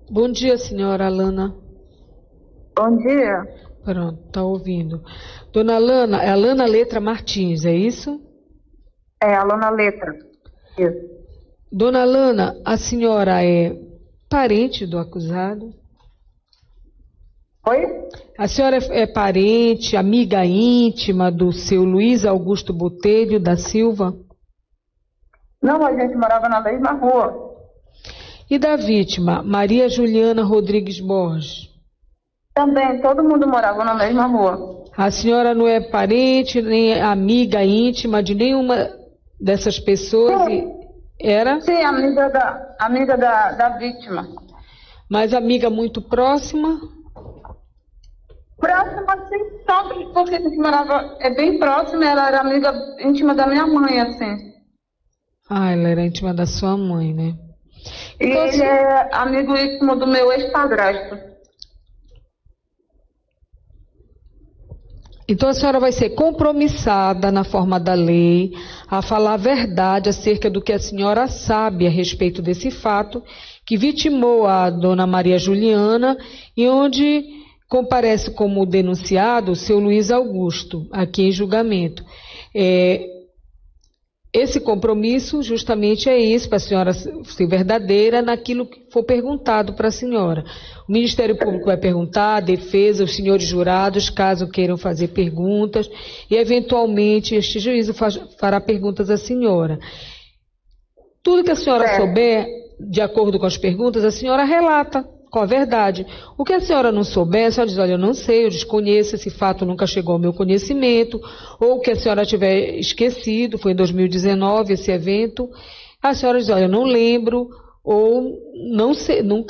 Bom dia, senhora Alana. Bom dia. Pronto, tá ouvindo. Dona Alana, é Alana Letra Martins, é isso? É, Alana Letra. Isso. Dona Alana, a senhora é parente do acusado? Oi? A senhora é parente, amiga íntima do seu Luiz Augusto Botelho da Silva? Não, a gente morava na mesma rua. E da vítima, Maria Juliana Rodrigues Borges? Também, todo mundo morava na mesma rua. A senhora não é parente, nem amiga íntima de nenhuma dessas pessoas? Sim. Era? Sim, amiga da vítima. Mas amiga muito próxima? Próxima, sim, sempre, porque a gente morava bem próxima, ela era amiga íntima da minha mãe, assim. Ah, ela era íntima da sua mãe, né? E Então, ele é amigo íntimo do meu ex-padrasto. Então a senhora vai ser compromissada na forma da lei a falar a verdade acerca do que a senhora sabe a respeito desse fato que vitimou a dona Maria Juliana e onde comparece como denunciado o seu Luiz Augusto, aqui em julgamento. Esse compromisso justamente é isso, para a senhora ser verdadeira naquilo que for perguntado para a senhora. O Ministério Público vai perguntar, a defesa, os senhores jurados, caso queiram fazer perguntas, e eventualmente este juízo fará perguntas à senhora. Tudo que a senhora souber, de acordo com as perguntas, a senhora relata com a verdade. O que a senhora não souber, a senhora diz, olha, eu não sei, eu desconheço, esse fato nunca chegou ao meu conhecimento, ou que a senhora tiver esquecido, foi em 2019 esse evento, a senhora diz, olha, eu não lembro, ou não sei, não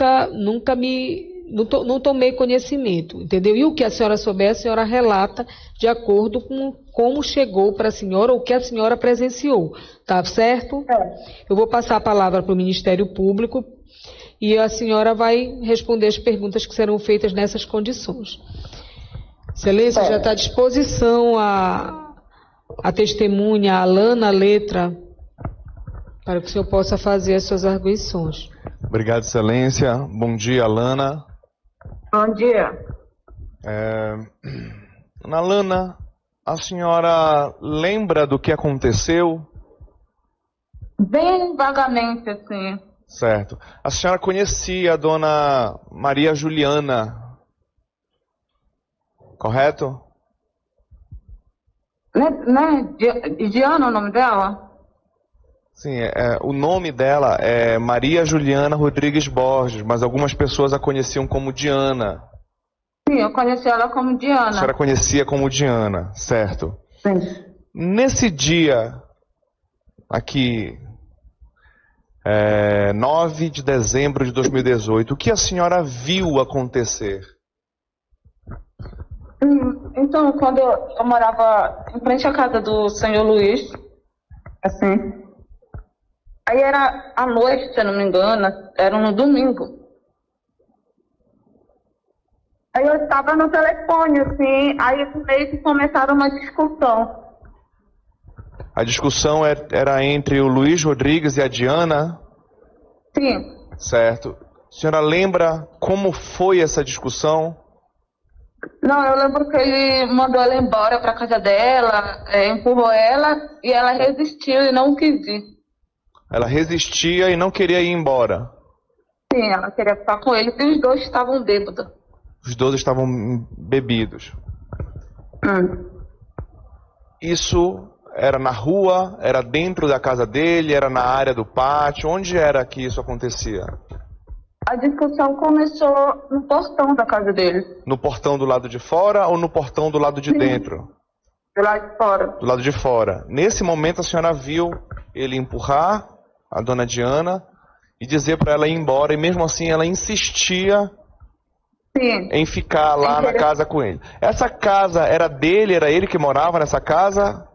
tomei conhecimento, entendeu? E o que a senhora souber, a senhora relata de acordo com como chegou para a senhora, ou o que a senhora presenciou, tá certo? Eu vou passar a palavra para o Ministério Público, e a senhora vai responder as perguntas que serão feitas nessas condições. Excelência, já está à disposição a testemunha Alana Letra, para que o senhor possa fazer as suas arguições. Obrigado, Excelência. Bom dia, Alana. Bom dia. Dona Alana, a senhora lembra do que aconteceu? Bem vagamente, assim. Certo. A senhora conhecia a dona Maria Juliana, correto? Né? Diana, o nome dela? Sim, o nome dela é Maria Juliana Rodrigues Borges, mas algumas pessoas a conheciam como Diana. Sim, eu conheci ela como Diana. A senhora conhecia como Diana, certo? Sim. Nesse dia, aqui, 9 de dezembro de 2018, o que a senhora viu acontecer? Então, quando eu morava em frente à casa do senhor Luiz, assim, aí era à noite, se eu não me engano, era no domingo. Aí eu estava no telefone, assim, aí meio que começaram uma discussão. A discussão era entre o Luiz Rodrigues e a Diana? Sim. Certo. A senhora lembra como foi essa discussão? Não, eu lembro que ele mandou ela embora para casa dela, empurrou ela e ela resistiu e não quis ir. Ela resistia e não queria ir embora? Sim, ela queria ficar com ele e os dois estavam bêbados. Os dois estavam bebidos. Isso era na rua, era dentro da casa dele, era na área do pátio? Onde era que isso acontecia? A discussão começou no portão da casa dele. No portão do lado de fora ou no portão do lado de Sim. dentro? Do lado de fora. Do lado de fora. Nesse momento a senhora viu ele empurrar a dona Diana e dizer para ela ir embora, e mesmo assim ela insistia Sim. em ficar lá na casa com ele. Essa casa era dele, era ele que morava nessa casa?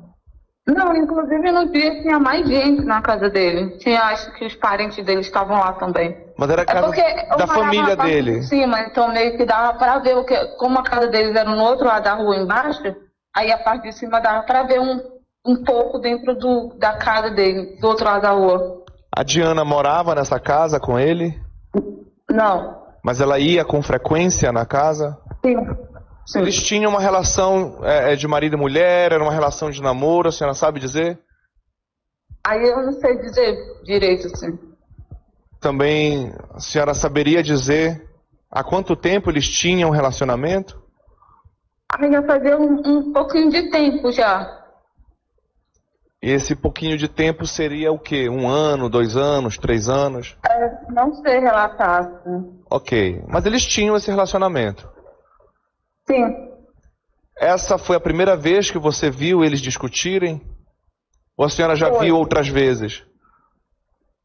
Não, inclusive no dia tinha mais gente na casa dele. Acho que os parentes dele estavam lá também. Mas era a casa da família dele? De cima, então meio que dava pra ver como a casa deles era no outro lado da rua embaixo, aí a parte de cima dava pra ver um pouco dentro da casa dele, do outro lado da rua. A Diana morava nessa casa com ele? Não. Mas ela ia com frequência na casa? Sim. Sim. Eles tinham uma relação de marido e mulher, era uma relação de namoro, a senhora sabe dizer? Aí eu não sei dizer direito, assim. Também a senhora saberia dizer há quanto tempo eles tinham um relacionamento? Aí já fazia um pouquinho de tempo já. E esse pouquinho de tempo seria o quê? 1 ano, 2 anos, 3 anos? Não sei relatar, assim. Ok, mas eles tinham esse relacionamento. Sim. Essa foi a primeira vez que você viu eles discutirem? Ou a senhora já viu outras vezes?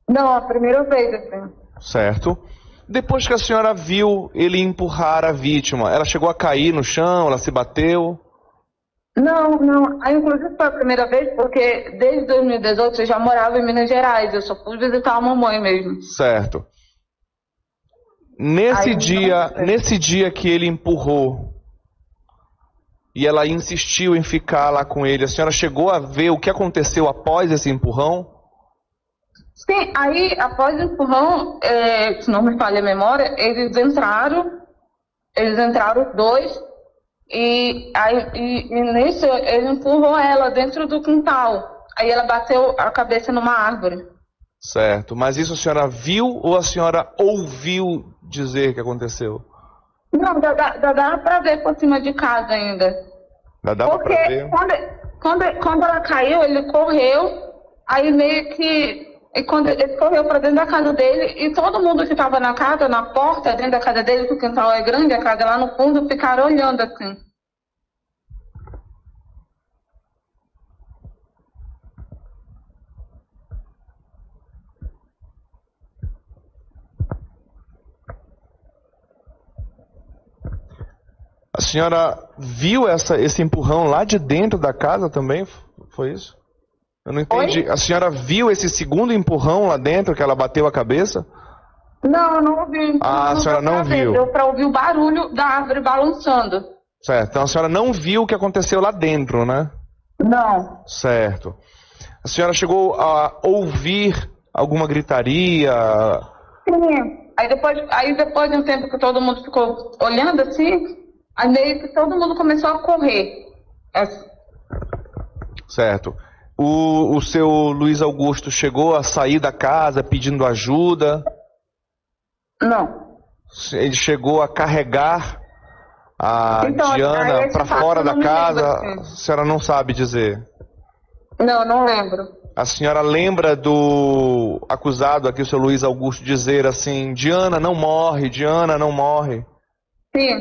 Não, a primeira vez, assim. Certo. Depois que a senhora viu ele empurrar a vítima, ela chegou a cair no chão, ela se bateu? Não, não. Aí, inclusive, foi a primeira vez porque desde 2018 eu já morava em Minas Gerais. Eu só fui visitar a mamãe mesmo. Certo. Nesse dia que ele empurrou e ela insistiu em ficar lá com ele, a senhora chegou a ver o que aconteceu após esse empurrão? Sim, aí após o empurrão, se não me falha a memória, eles entraram os dois, e nisso ele empurrou ela dentro do quintal. Aí ela bateu a cabeça numa árvore. Certo, mas isso a senhora viu ou a senhora ouviu dizer que aconteceu? Não, dá pra ver por cima de casa ainda. Dava porque pra ver? quando ela caiu, ele correu, aí meio que... E quando ele correu para dentro da casa dele, e todo mundo que estava na casa, na porta, dentro da casa dele, porque o quintal é grande, a casa lá no fundo, ficaram olhando assim. A senhora viu esse empurrão lá de dentro da casa também? Foi isso? Eu não entendi. Oi? A senhora viu esse segundo empurrão lá dentro que ela bateu a cabeça? Não, eu não ouvi. A senhora não viu? Deu para ouvir o barulho da árvore balançando. Certo. Então a senhora não viu o que aconteceu lá dentro, né? Não. Certo. A senhora chegou a ouvir alguma gritaria? Sim. Aí depois de um tempo que todo mundo ficou olhando assim, aí meio que todo mundo começou a correr. Certo. O seu Luiz Augusto chegou a sair da casa pedindo ajuda? Não. Ele chegou a carregar a Então, Diana para fora da casa? Lembro, a senhora não sabe dizer? Não lembro. A senhora lembra do acusado aqui, o seu Luiz Augusto, dizer assim: Diana não morre, Diana não morre? Sim.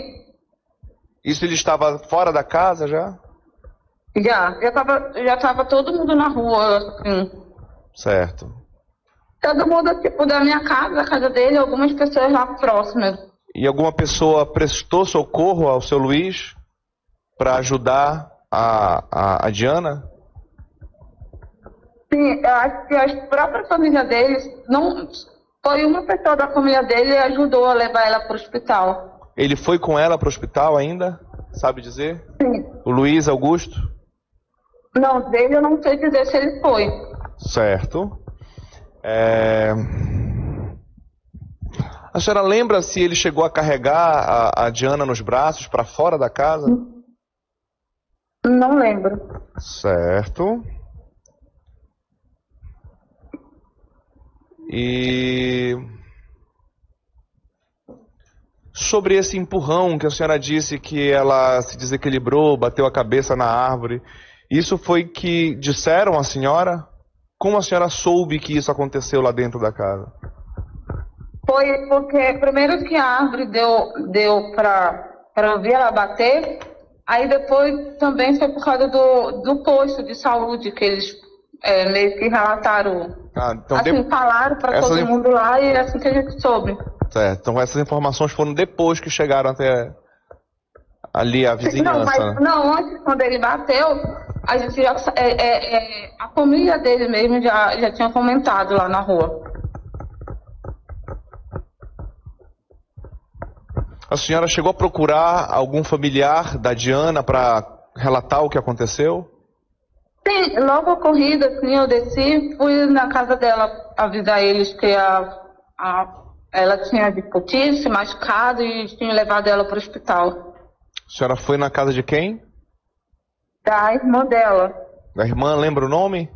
Isso ele estava fora da casa já? Já tava todo mundo na rua, assim. Certo. Todo mundo, tipo, da minha casa, da casa dele, algumas pessoas lá próximas. E alguma pessoa prestou socorro ao seu Luiz para ajudar a Diana? Sim, eu acho que a própria família deles, não, foi uma pessoa da família dele e ajudou a levar ela para o hospital. Ele foi com ela para o hospital ainda? Sabe dizer? Sim. O Luiz Augusto? Não, dele eu não sei dizer se ele foi. Certo. A senhora lembra se ele chegou a carregar a Diana nos braços para fora da casa? Não lembro. Certo. E sobre esse empurrão que a senhora disse que ela se desequilibrou, bateu a cabeça na árvore, isso foi que disseram à senhora? Como a senhora soube que isso aconteceu lá dentro da casa? Foi porque primeiro que a árvore deu para ouvir ela bater, aí depois também foi por causa do posto de saúde que eles meio que relataram. Então assim, falaram para todo mundo lá e assim que a gente soube. Certo, então essas informações foram depois que chegaram até ali a vizinhança. Não, antes, quando ele bateu, a gente a família dele mesmo já tinha comentado lá na rua. A senhora chegou a procurar algum familiar da Diana para relatar o que aconteceu? Sim, logo corrida, assim, eu desci, fui na casa dela avisar eles que a ela tinha discutido, se machucado e tinha levado ela para o hospital. A senhora foi na casa de quem? Da irmã dela. Da irmã, lembra o nome?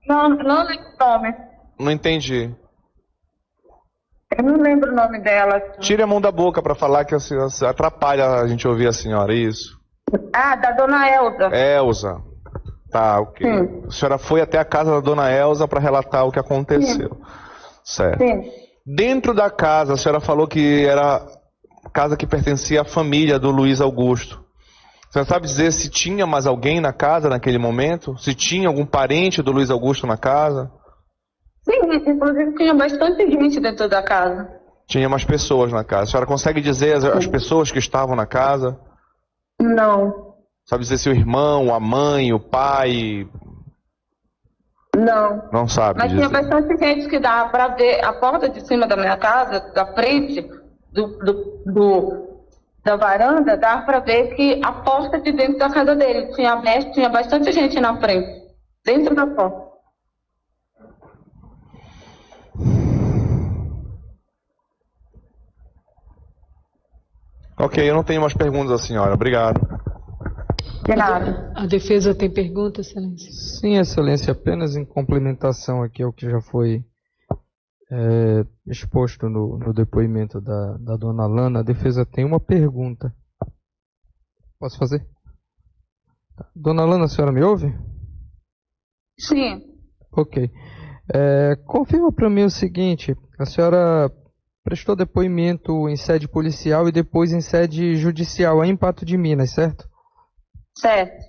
Não lembro o nome. Não entendi. Eu não lembro o nome dela. Tire a mão da boca para falar que a senhora atrapalha a gente ouvir a senhora, isso. Ah, da dona Elza. Elza. Tá, ok. Sim. A senhora foi até a casa da dona Elza para relatar o que aconteceu. Sim. Certo. Sim. Dentro da casa, a senhora falou que era casa que pertencia à família do Luiz Augusto. Você sabe dizer se tinha mais alguém na casa naquele momento? Se tinha algum parente do Luiz Augusto na casa? Sim, inclusive tinha bastante gente dentro da casa. Tinha mais pessoas na casa. A senhora consegue dizer as pessoas que estavam na casa? Não. Sabe dizer se o irmão, a mãe, o pai? Não. Não sabe Mas dizer. tinha bastante gente que dava para ver a porta de cima da minha casa, da frente da varanda, dava para ver que a porta de dentro da casa dele tinha bastante gente na frente, dentro da porta. Ok, eu não tenho mais perguntas à senhora. Obrigado. De nada. A defesa tem pergunta, excelência? Sim, excelência, apenas em complementação aqui ao que já foi exposto no depoimento da dona Lana, a defesa tem uma pergunta. Posso fazer? Dona Lana, a senhora me ouve? Sim. Ok. Confirma para mim o seguinte, a senhora prestou depoimento em sede policial e depois em sede judicial em Pato de Minas, certo? Certo.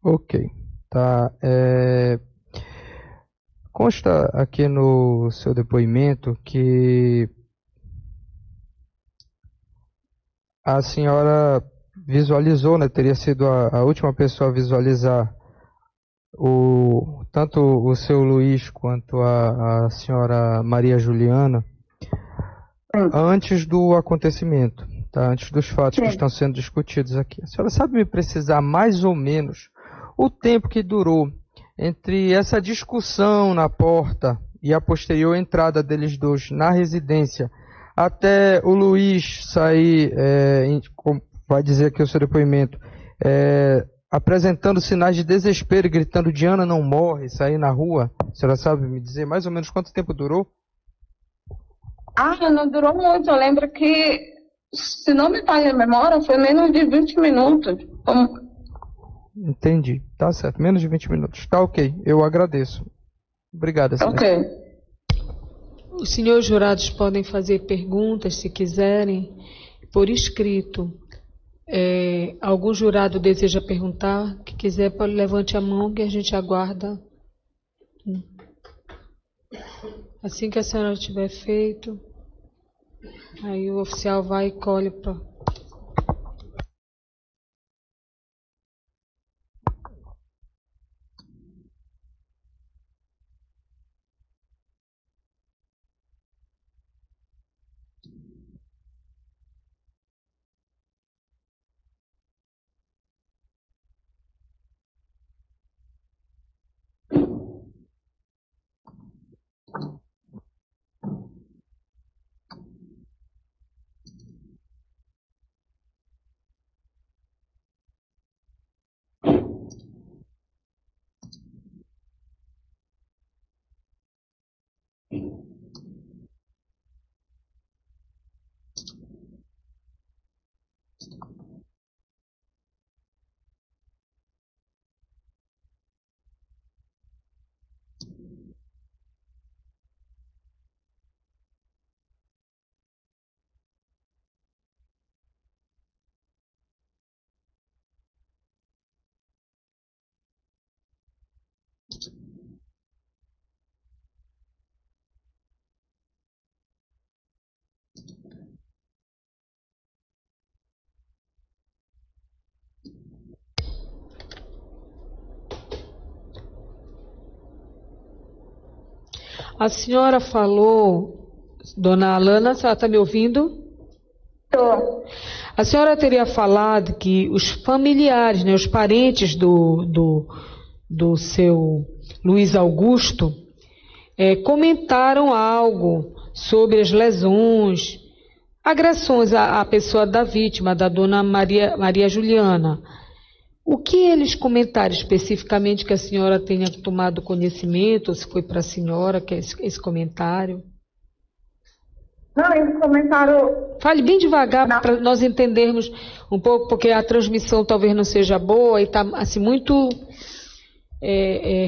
Ok. Tá. Consta aqui no seu depoimento que a senhora visualizou, né, teria sido a última pessoa a visualizar tanto o seu Luiz quanto a senhora Maria Juliana antes do acontecimento, tá? Antes dos fatos que estão sendo discutidos aqui. A senhora sabe me precisar mais ou menos o tempo que durou entre essa discussão na porta e a posterior entrada deles dois na residência até o Luiz sair, vai dizer aqui o seu depoimento, apresentando sinais de desespero e gritando "Diana não morre", sair na rua? A senhora sabe me dizer mais ou menos quanto tempo durou? Não durou muito. Eu lembro que, se não me falha a memória, foi menos de 20 minutos. Entendi. Tá certo. Menos de 20 minutos. Tá ok. Eu agradeço. Obrigado, excelência. Ok. Os senhores jurados podem fazer perguntas, se quiserem, por escrito. Algum jurado deseja perguntar? Que quiser, pode levante a mão que a gente aguarda. Assim que a senhora tiver feito, aí o oficial vai e colhe para... A senhora falou, dona Alana, a senhora está me ouvindo? Estou. A senhora teria falado que os familiares, né, os parentes do do seu Luiz Augusto, comentaram algo sobre as lesões, agressões à pessoa da vítima, da dona Maria Juliana. O que eles comentaram especificamente que a senhora tenha tomado conhecimento, ou se foi para a senhora que é esse comentário? Não, eles comentaram... Fale bem devagar para nós entendermos um pouco, porque a transmissão talvez não seja boa e está assim, muito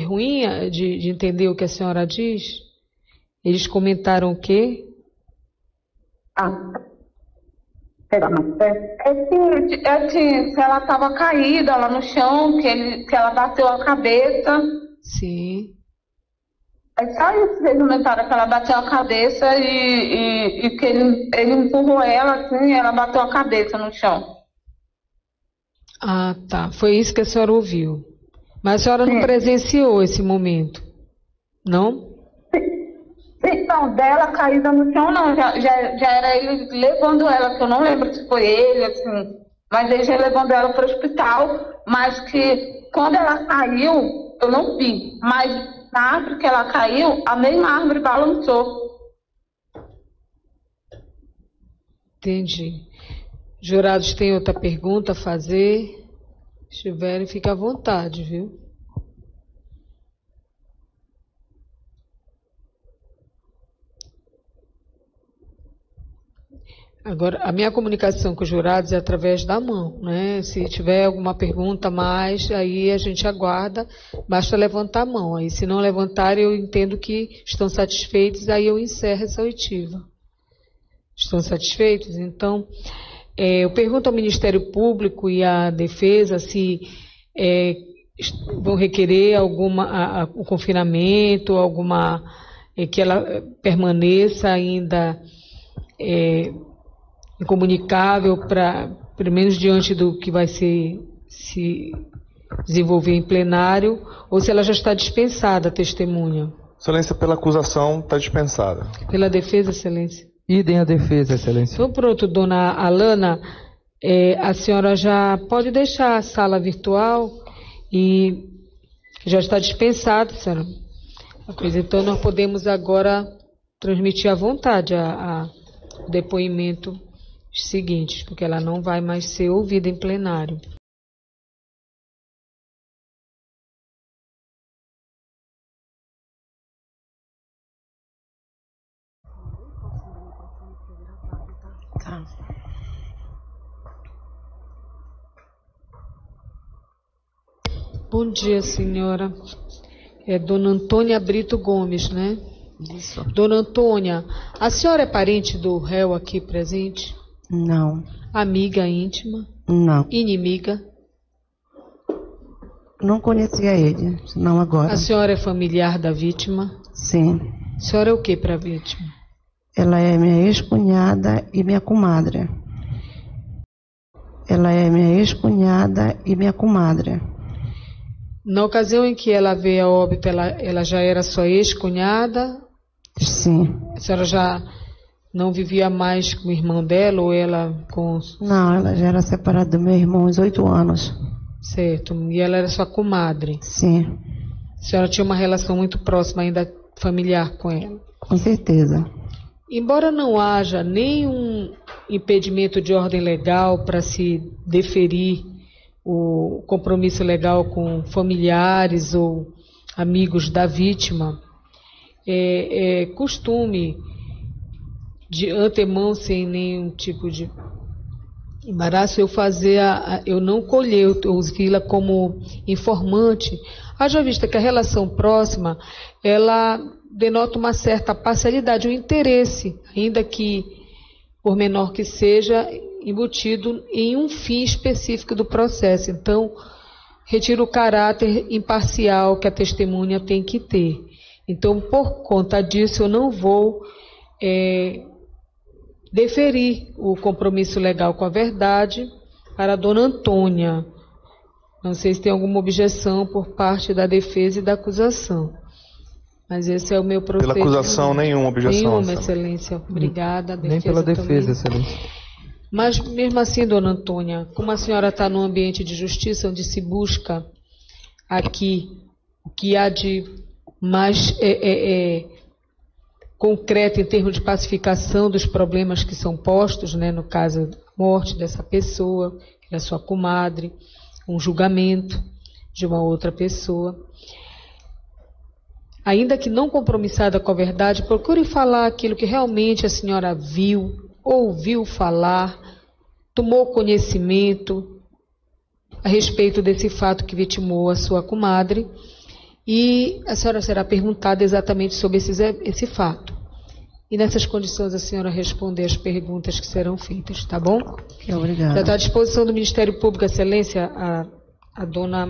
ruim de entender o que a senhora diz. Eles comentaram o quê? Se ela estava caída lá no chão, que ela bateu a cabeça. Sim. É só isso que eles comentaram, que ela bateu a cabeça e que ele empurrou ela assim, e ela bateu a cabeça no chão. Ah, tá. Foi isso que a senhora ouviu. Mas a senhora não presenciou esse momento, não? Não, dela caída no chão não, já era ele levando ela, que eu não lembro se foi ele, assim, mas ele já levando ela para o hospital, mas que quando ela caiu, eu não vi, mas na árvore que ela caiu, a mesma árvore balançou. Entendi. Jurados, tem outra pergunta a fazer? Se tiverem, fique à vontade, viu? Agora, a minha comunicação com os jurados é através da mão, né? Se tiver alguma pergunta mais, aí a gente aguarda, basta levantar a mão. Aí, se não levantar, eu entendo que estão satisfeitos, aí eu encerro essa oitiva. Estão satisfeitos? Então, eu pergunto ao Ministério Público e à Defesa se vão requerer o confinamento, que ela permaneça ainda incomunicável, pelo menos diante do que vai se desenvolver em plenário, ou se ela já está dispensada, a testemunha. Excelência, pela acusação, está dispensada. Pela defesa, excelência. Idem a defesa, excelência. Então, pronto, dona Alana, a senhora já pode deixar a sala virtual e já está dispensada, senhora. Então, nós podemos agora transmitir à vontade o depoimento seguinte, porque ela não vai mais ser ouvida em plenário. Tá. Bom dia, senhora. É Dona Antônia Brito Gomes, né? Isso. Dona Antônia, a senhora é parente do réu aqui presente? Não. Amiga íntima? Não. Inimiga? Não conhecia ele, não agora. A senhora é familiar da vítima? Sim. A senhora é o que para a vítima? Ela é minha ex-cunhada e minha comadre. Ela é minha ex-cunhada e minha comadre. Na ocasião em que ela veio a óbito, ela já era sua ex-cunhada? Sim. A senhora já não vivia mais com o irmão dela ou ela com... Não, ela já era separada do meu irmão há uns 8 anos. Certo. E ela era sua comadre? Sim. A senhora tinha uma relação muito próxima ainda familiar com ela? Com certeza. Embora não haja nenhum impedimento de ordem legal para se deferir o compromisso legal com familiares ou amigos da vítima, é costume, de antemão, sem nenhum tipo de embaraço, eu não colher, eu usá-la como informante, haja vista que a relação próxima, ela denota uma certa parcialidade, um interesse, ainda que, por menor que seja, embutido em um fim específico do processo. Então, retira o caráter imparcial que a testemunha tem que ter. Então, por conta disso, eu não vou deferir o compromisso legal com a verdade para a dona Antônia. Não sei se tem alguma objeção por parte da defesa e da acusação. Mas esse é o meu procedimento. Pela acusação, nenhuma objeção. Nenhuma, excelência. Obrigada. Nem pela defesa, excelência. Mas, mesmo assim, dona Antônia, como a senhora está num ambiente de justiça, onde se busca aqui o que há de mais concreto em termos de pacificação dos problemas que são postos, né, no caso da morte dessa pessoa, da sua comadre, um julgamento de uma outra pessoa. Ainda que não compromissada com a verdade, procure falar aquilo que realmente a senhora viu, ouviu falar, tomou conhecimento a respeito desse fato que vitimou a sua comadre, e a senhora será perguntada exatamente sobre esse fato. E nessas condições a senhora responder as perguntas que serão feitas, tá bom? Obrigada. Já está à disposição do Ministério Público, Excelência, a dona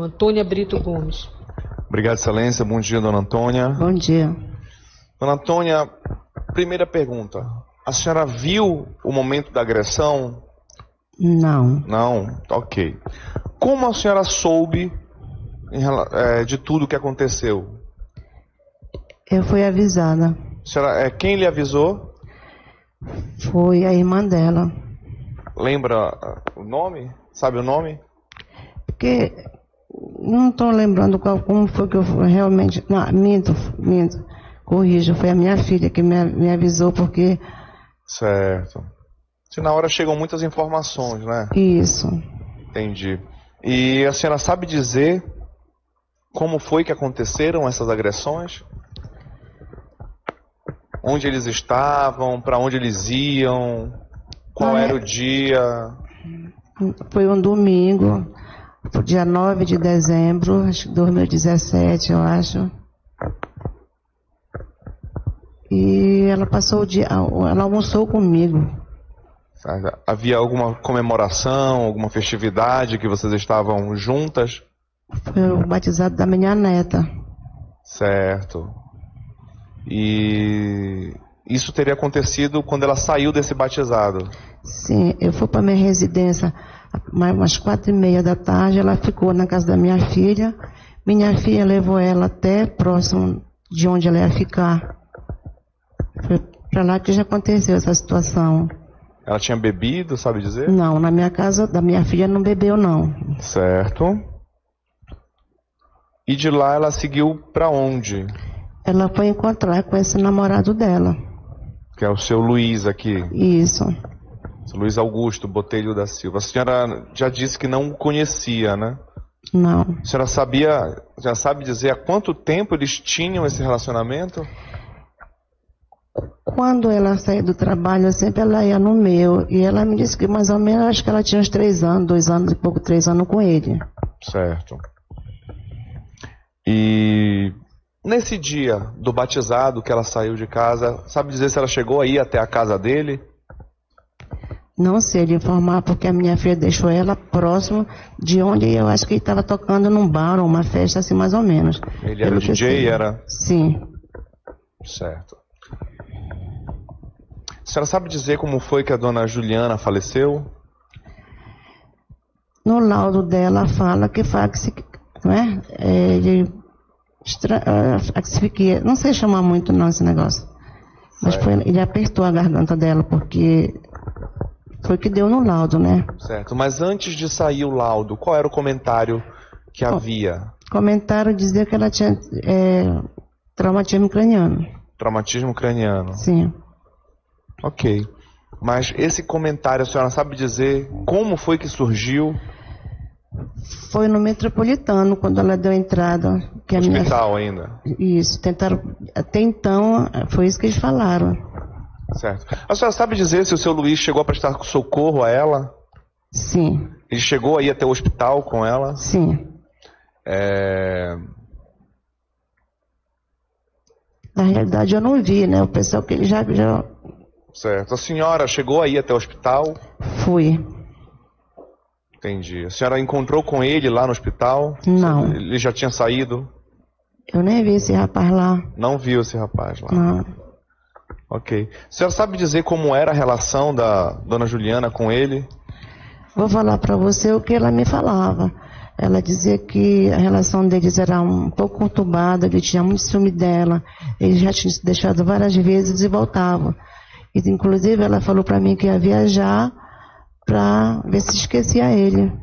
Antônia Brito Gomes. Obrigado, Excelência. Bom dia, dona Antônia. Bom dia. Dona Antônia, primeira pergunta. A senhora viu o momento da agressão? Não. Não? Ok. Como a senhora soube de tudo o que aconteceu? Eu fui avisada. Senhora, quem lhe avisou? Foi a irmã dela. Lembra o nome? Sabe o nome? Porque não estou lembrando como foi que eu realmente... Não, minto. Corrijo, foi a minha filha que me avisou, porque... Certo. Se na hora chegam muitas informações, né? Isso. Entendi. E a senhora sabe dizer como foi que aconteceram essas agressões? Onde eles estavam? Para onde eles iam? Qual era o dia? Foi um domingo, dia 9 de dezembro, acho que 2017, eu acho. E ela passou o dia, ela almoçou comigo. Havia alguma comemoração, alguma festividade que vocês estavam juntas? Foi o batizado da minha neta. Certo. E isso teria acontecido quando ela saiu desse batizado? Sim, eu fui para minha residência umas 4:30 da tarde, ela ficou na casa da minha filha. Minha filha levou ela até próximo de onde ela ia ficar. Foi para lá que já aconteceu essa situação. Ela tinha bebido, sabe dizer? Não, na minha casa da minha filha não bebeu, não. Certo. E de lá ela seguiu para onde? Ela foi encontrar com esse namorado dela. Que é o seu Luiz aqui. Isso. Luiz Augusto Botelho da Silva. A senhora já disse que não o conhecia, né? Não. A senhora já sabe dizer há quanto tempo eles tinham esse relacionamento? Quando ela saía do trabalho, sempre ela ia no meu. E ela me disse que mais ou menos, acho que ela tinha uns 3 anos, 2 anos e pouco, 3 anos com ele. Certo. E nesse dia do batizado que ela saiu de casa, sabe dizer se ela chegou aí até a casa dele? Não sei lhe informar, porque a minha filha deixou ela próximo de onde eu acho que ele estava tocando num bar ou uma festa, assim, mais ou menos. Ele era DJ, era? Sim. Certo. A senhora sabe dizer como foi que a dona Juliana faleceu? No laudo dela fala que não é? Asfixia, não sei chamar muito não esse negócio. Mas ele apertou a garganta dela, porque foi o que deu no laudo, né? Certo, mas antes de sair o laudo, qual era o comentário que havia? Comentário dizia que ela tinha traumatismo craniano. Traumatismo craniano? Sim. Ok. Mas esse comentário, a senhora sabe dizer como foi que surgiu? Foi no Metropolitano, quando ela deu entrada. Que no hospital ainda? Isso, tentaram. Até então, foi isso que eles falaram. Certo. A senhora sabe dizer se o seu Luiz chegou a prestar socorro a ela? Sim. Ele chegou aí até o hospital com ela? Sim. Na realidade eu não vi, né? O pessoal que ele já... Certo. A senhora chegou aí até o hospital? Fui. Entendi. A senhora encontrou com ele lá no hospital? Não. Ele já tinha saído? Eu nem vi esse rapaz lá. Não viu esse rapaz lá? Não. Ok. A senhora sabe dizer como era a relação da dona Juliana com ele? Vou falar para você o que ela me falava. Ela dizia que a relação deles era um pouco conturbada, ele tinha muito ciúme dela, ele já tinha se deixado várias vezes e voltava. E, inclusive, ela falou para mim que ia viajar para ver se esquecia ele.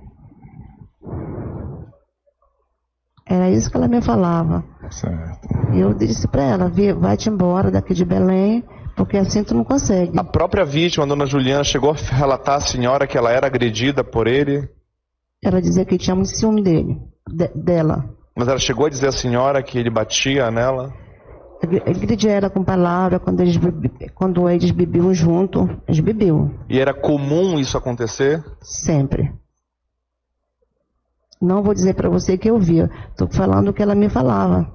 Era isso que ela me falava. Certo. E eu disse para ela, vai-te embora daqui de Belém, porque assim tu não consegue. A própria vítima, a dona Juliana, chegou a relatar à senhora que ela era agredida por ele? Ela dizia que tinha muito ciúme dela. Mas ela chegou a dizer à senhora que ele batia nela? Agredia ela com palavra, quando eles bebiam junto, eles bebiam. E era comum isso acontecer? Sempre. Não vou dizer para você que eu via, estou falando o que ela me falava.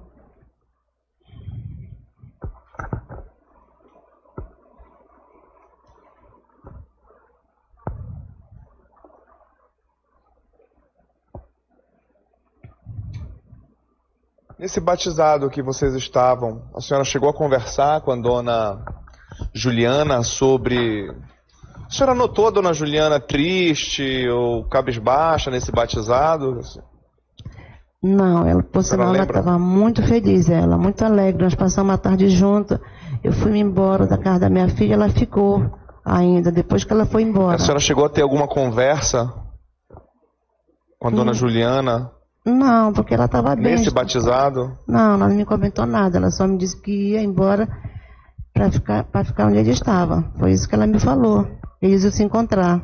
Nesse batizado que vocês estavam, a senhora chegou a conversar com a dona Juliana sobre... A senhora notou a dona Juliana triste ou cabisbaixa nesse batizado? Não, ela, por sinal, ela estava muito feliz, ela, muito alegre. Nós passamos a tarde junto. Eu fui embora da casa da minha filha, ela ficou ainda, depois que ela foi embora. A senhora chegou a ter alguma conversa com a dona Juliana? Não, porque ela estava bem. Nesse batizado? Não, ela não me comentou nada. Ela só me disse que ia embora para ficar onde ele estava. Foi isso que ela me falou. Eles iam se encontrar.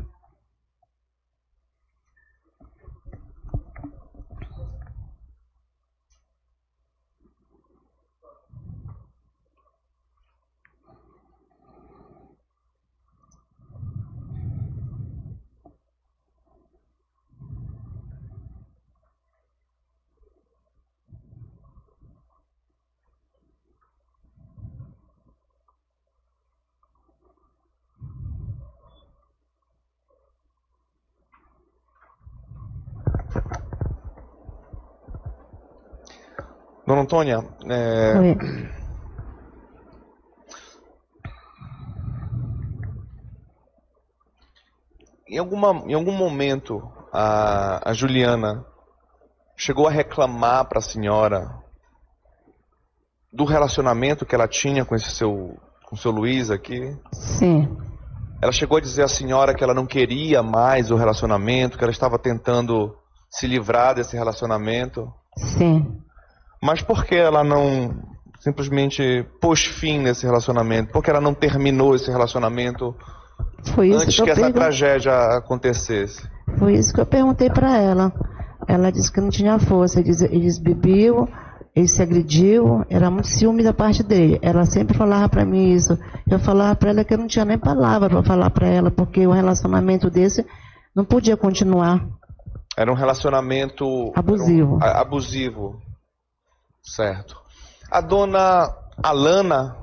Dona Antônia, Oi. Em algum momento a Juliana chegou a reclamar para a senhora do relacionamento que ela tinha com o seu Luiz aqui? Sim. Ela chegou a dizer à senhora que ela não queria mais o relacionamento, que ela estava tentando se livrar desse relacionamento? Sim. Mas por que ela não simplesmente pôs fim nesse relacionamento? Por que ela não terminou esse relacionamento antes que essa tragédia acontecesse? Foi isso que eu perguntei para ela. Ela disse que não tinha força. Eles bebiam, eles se agrediam, era muito ciúme da parte dele. Ela sempre falava para mim isso. Eu falava para ela que eu não tinha nem palavra para falar para ela, porque um relacionamento desse não podia continuar. Era um relacionamento abusivo. Abusivo. Certo. A dona Alana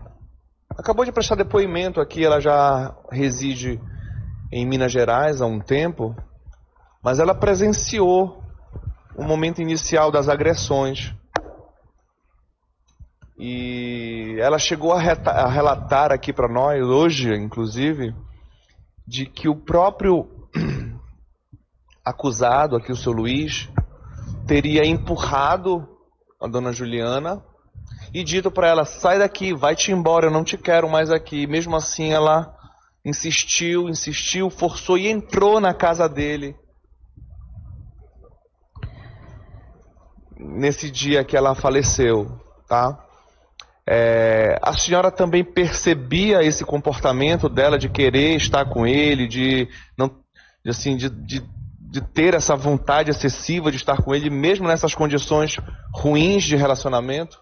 acabou de prestar depoimento aqui, ela já reside em Minas Gerais há um tempo, mas ela presenciou o momento inicial das agressões. E ela chegou a relatar aqui para nós, hoje inclusive, de que o próprio acusado, aqui o seu Luiz, teria empurrado a dona Juliana e dito para ela: sai daqui, vai-te embora, eu não te quero mais aqui. Mesmo assim ela insistiu, forçou e entrou na casa dele. Nesse dia que ela faleceu, tá? A senhora também percebia esse comportamento dela de querer estar com ele, de ter essa vontade excessiva de estar com ele, mesmo nessas condições ruins de relacionamento?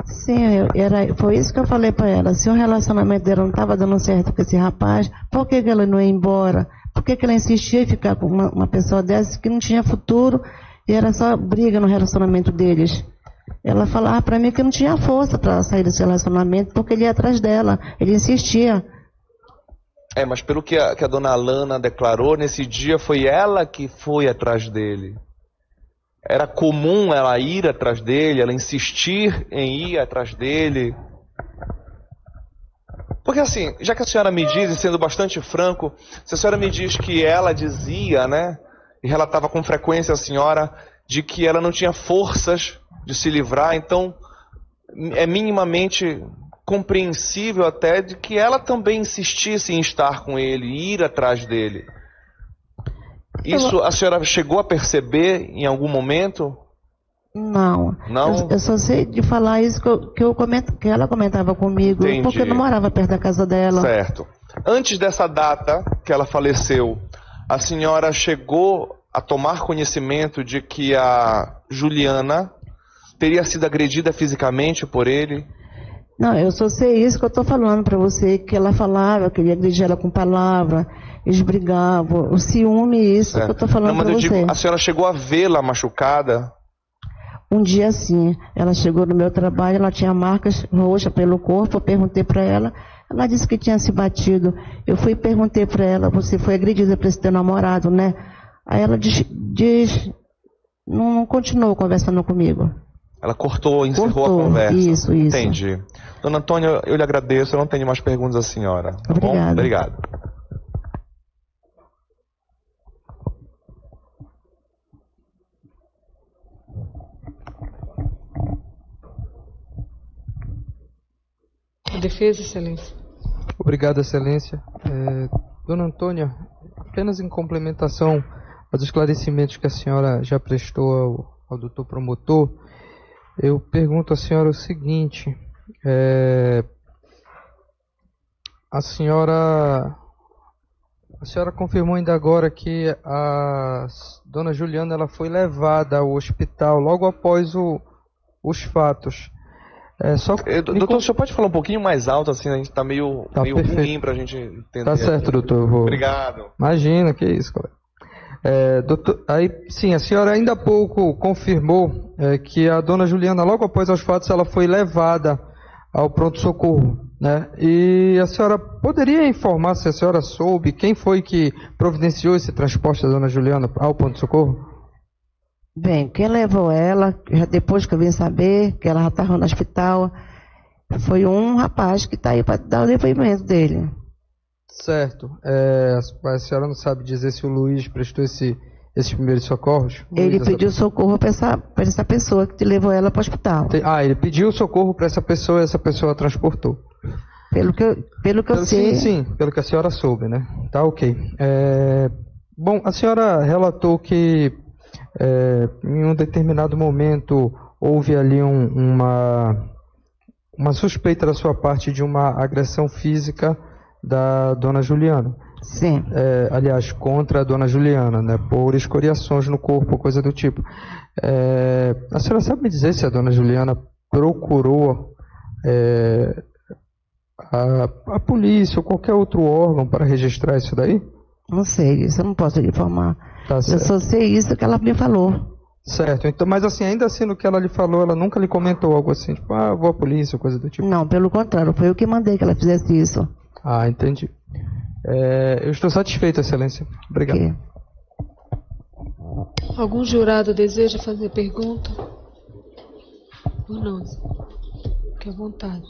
Sim, foi isso que eu falei para ela. Se o relacionamento dela não estava dando certo com esse rapaz, por que ela não ia embora? Por que ela insistia em ficar com uma pessoa dessa que não tinha futuro e era só briga no relacionamento deles? Ela falava para mim que não tinha força para sair desse relacionamento porque ele ia atrás dela, ele insistia. Mas pelo que a dona Alana declarou, nesse dia foi ela que foi atrás dele. Era comum ela ir atrás dele, ela insistir em ir atrás dele. Porque assim, já que a senhora me diz, e sendo bastante franco, se a senhora me diz que ela dizia, né, e relatava com frequência a senhora, de que ela não tinha forças de se livrar, então é minimamente compreensível até de que ela também insistisse em estar com ele, ir atrás dele. Isso a senhora chegou a perceber em algum momento? Não. Não? Eu só sei de falar isso que ela comentava comigo, Entendi. porque eu não morava perto da casa dela. Certo. Antes dessa data que ela faleceu, a senhora chegou a tomar conhecimento de que a Juliana teria sido agredida fisicamente por ele? Não, eu só sei isso que eu estou falando para você, que ela falava, que ele agredia ela com palavra, eles brigavam, o ciúme, isso que eu estou falando para você. Mas eu digo, a senhora chegou a vê-la machucada? Um dia sim, ela chegou no meu trabalho, ela tinha marcas roxas pelo corpo, eu perguntei para ela disse que tinha se batido. Eu fui e perguntei para ela, você foi agredida por esse teu namorado, né? Aí ela não continuou conversando comigo. Ela encerrou a conversa. Isso. Entendi. Dona Antônia, eu lhe agradeço, eu não tenho mais perguntas à senhora. Tá bom? Obrigado. A defesa, excelência. Obrigado, excelência. Dona Antônia, apenas em complementação aos esclarecimentos que a senhora já prestou ao doutor promotor, eu pergunto à senhora o seguinte: a senhora confirmou ainda agora que a dona Juliana ela foi levada ao hospital logo após os fatos. Doutor, o senhor pode falar um pouquinho mais alto, assim, a gente tá meio ruim pra gente entender. Tá certo, doutor. Obrigado. Imagina, que isso, colega. Doutor, aí, sim, a senhora ainda há pouco confirmou que a dona Juliana, logo após os fatos, ela foi levada ao pronto-socorro, né? E a senhora poderia informar, se a senhora soube, quem foi que providenciou esse transporte da dona Juliana ao pronto-socorro? Bem, quem levou ela, depois que eu vim saber que ela já estava no hospital, foi um rapaz que está aí para dar o depoimento dele. Certo. A senhora não sabe dizer se o Luiz prestou esses primeiros socorros? Ele pediu socorro para essa pessoa que levou ela para o hospital. Ele pediu socorro para essa pessoa e essa pessoa a transportou. Pelo que eu sei. Sim, pelo que a senhora soube, né? Tá, ok. Bom, a senhora relatou que em um determinado momento houve ali uma suspeita da sua parte de uma agressão física da dona Juliana. Sim. Aliás, contra a dona Juliana, né, por escoriações no corpo, coisa do tipo. A senhora sabe me dizer se a dona Juliana procurou a polícia ou qualquer outro órgão para registrar isso daí? Não sei, isso eu não posso lhe informar. Tá, eu só sei isso que ela me falou. Certo, então, mas assim, ainda assim no que ela lhe falou, ela nunca lhe comentou algo assim, tipo, vou à polícia, coisa do tipo? Não, pelo contrário, foi eu que mandei que ela fizesse isso. Entendi. Eu estou satisfeito, excelência. Obrigado. Okay. Algum jurado deseja fazer pergunta? Ou não? Fique à vontade.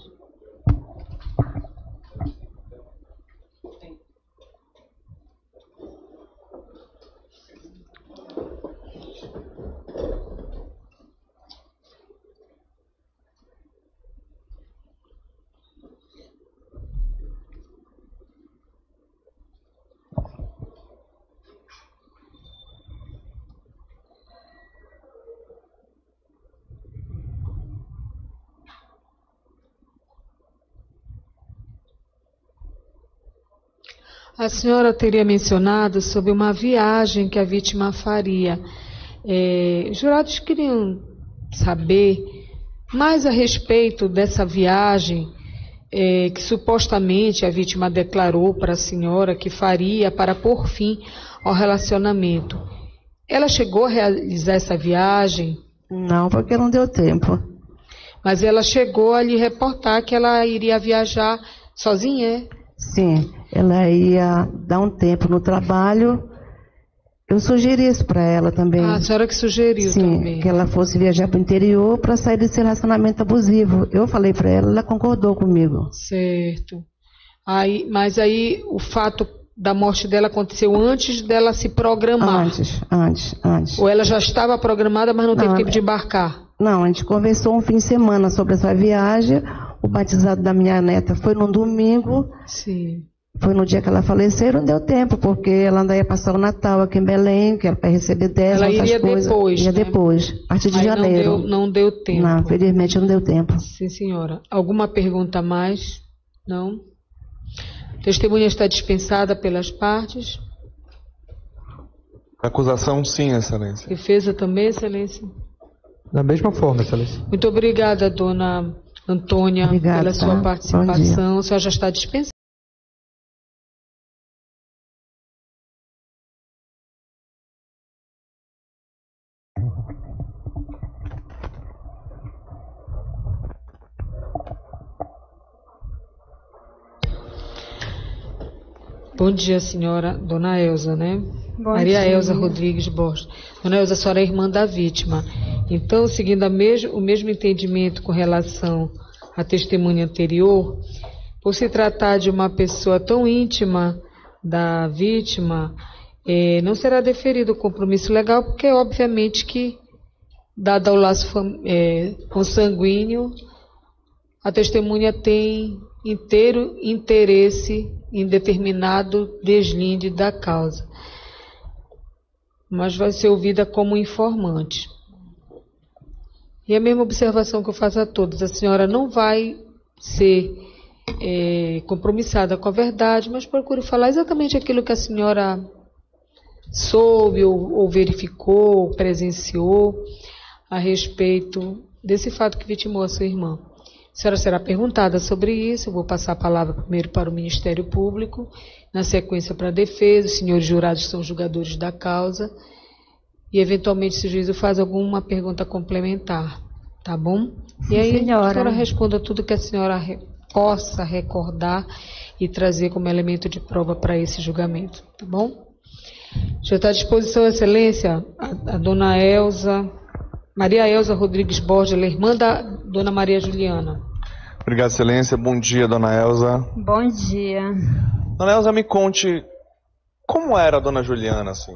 A senhora teria mencionado sobre uma viagem que a vítima faria. Os jurados queriam saber mais a respeito dessa viagem que supostamente a vítima declarou para a senhora que faria para pôr fim ao relacionamento. Ela chegou a realizar essa viagem? Não, porque não deu tempo. Mas ela chegou a lhe reportar que ela iria viajar sozinha, Sim, ela ia dar um tempo no trabalho. Eu sugeri isso para ela também. A senhora que sugeriu também. Sim, que ela fosse viajar para o interior para sair desse relacionamento abusivo. Eu falei para ela, ela concordou comigo. Certo. Mas aí o fato da morte dela aconteceu antes dela se programar? Antes. Ou ela já estava programada, mas não teve tempo de embarcar? Não, a gente conversou um fim de semana sobre essa viagem. O batizado da minha neta foi no domingo. Sim. Foi no dia que ela faleceu, não deu tempo, porque ela ainda ia passar o Natal aqui em Belém, que era para receber dela, ela outras iria coisas. Depois, ia né? depois, a partir de Aí janeiro. Não deu tempo. Não, infelizmente não deu tempo. Sim, senhora. Alguma pergunta a mais? Não? Testemunha está dispensada pelas partes? Acusação, sim, Excelência. Defesa também, Excelência? Da mesma forma, Excelência. Muito obrigada, dona Antônia, Obrigada, pela sua tá? participação. A senhora já está dispensada. Bom dia, senhora Dona Elza, né? Bom Maria dia. Elza Rodrigues Borges. Dona Elza, a senhora é irmã da vítima. Então, seguindo o mesmo entendimento com relação à testemunha anterior, por se tratar de uma pessoa tão íntima da vítima, não será deferido o compromisso legal, porque obviamente que, dado o laço consanguíneo, a testemunha tem inteiro interesse em determinado deslinde da causa, mas vai ser ouvida como informante. E a mesma observação que eu faço a todos: a senhora não vai ser compromissada com a verdade, mas procure falar exatamente aquilo que a senhora soube ou verificou, ou presenciou a respeito desse fato que vitimou a sua irmã. A senhora será perguntada sobre isso. Eu vou passar a palavra primeiro para o Ministério Público, na sequência para a defesa. Os senhores jurados são julgadores da causa e, eventualmente, se o juízo faz alguma pergunta complementar, tá bom? E aí, a senhora responda tudo que a senhora possa recordar e trazer como elemento de prova para esse julgamento, tá bom? Já está à disposição, Excelência, a dona Elza, Maria Elza Rodrigues Borges, ela é irmã da dona Maria Juliana. Obrigado, Excelência. Bom dia, dona Elza. Bom dia. Dona Elza, me conte, como era a dona Juliana, assim?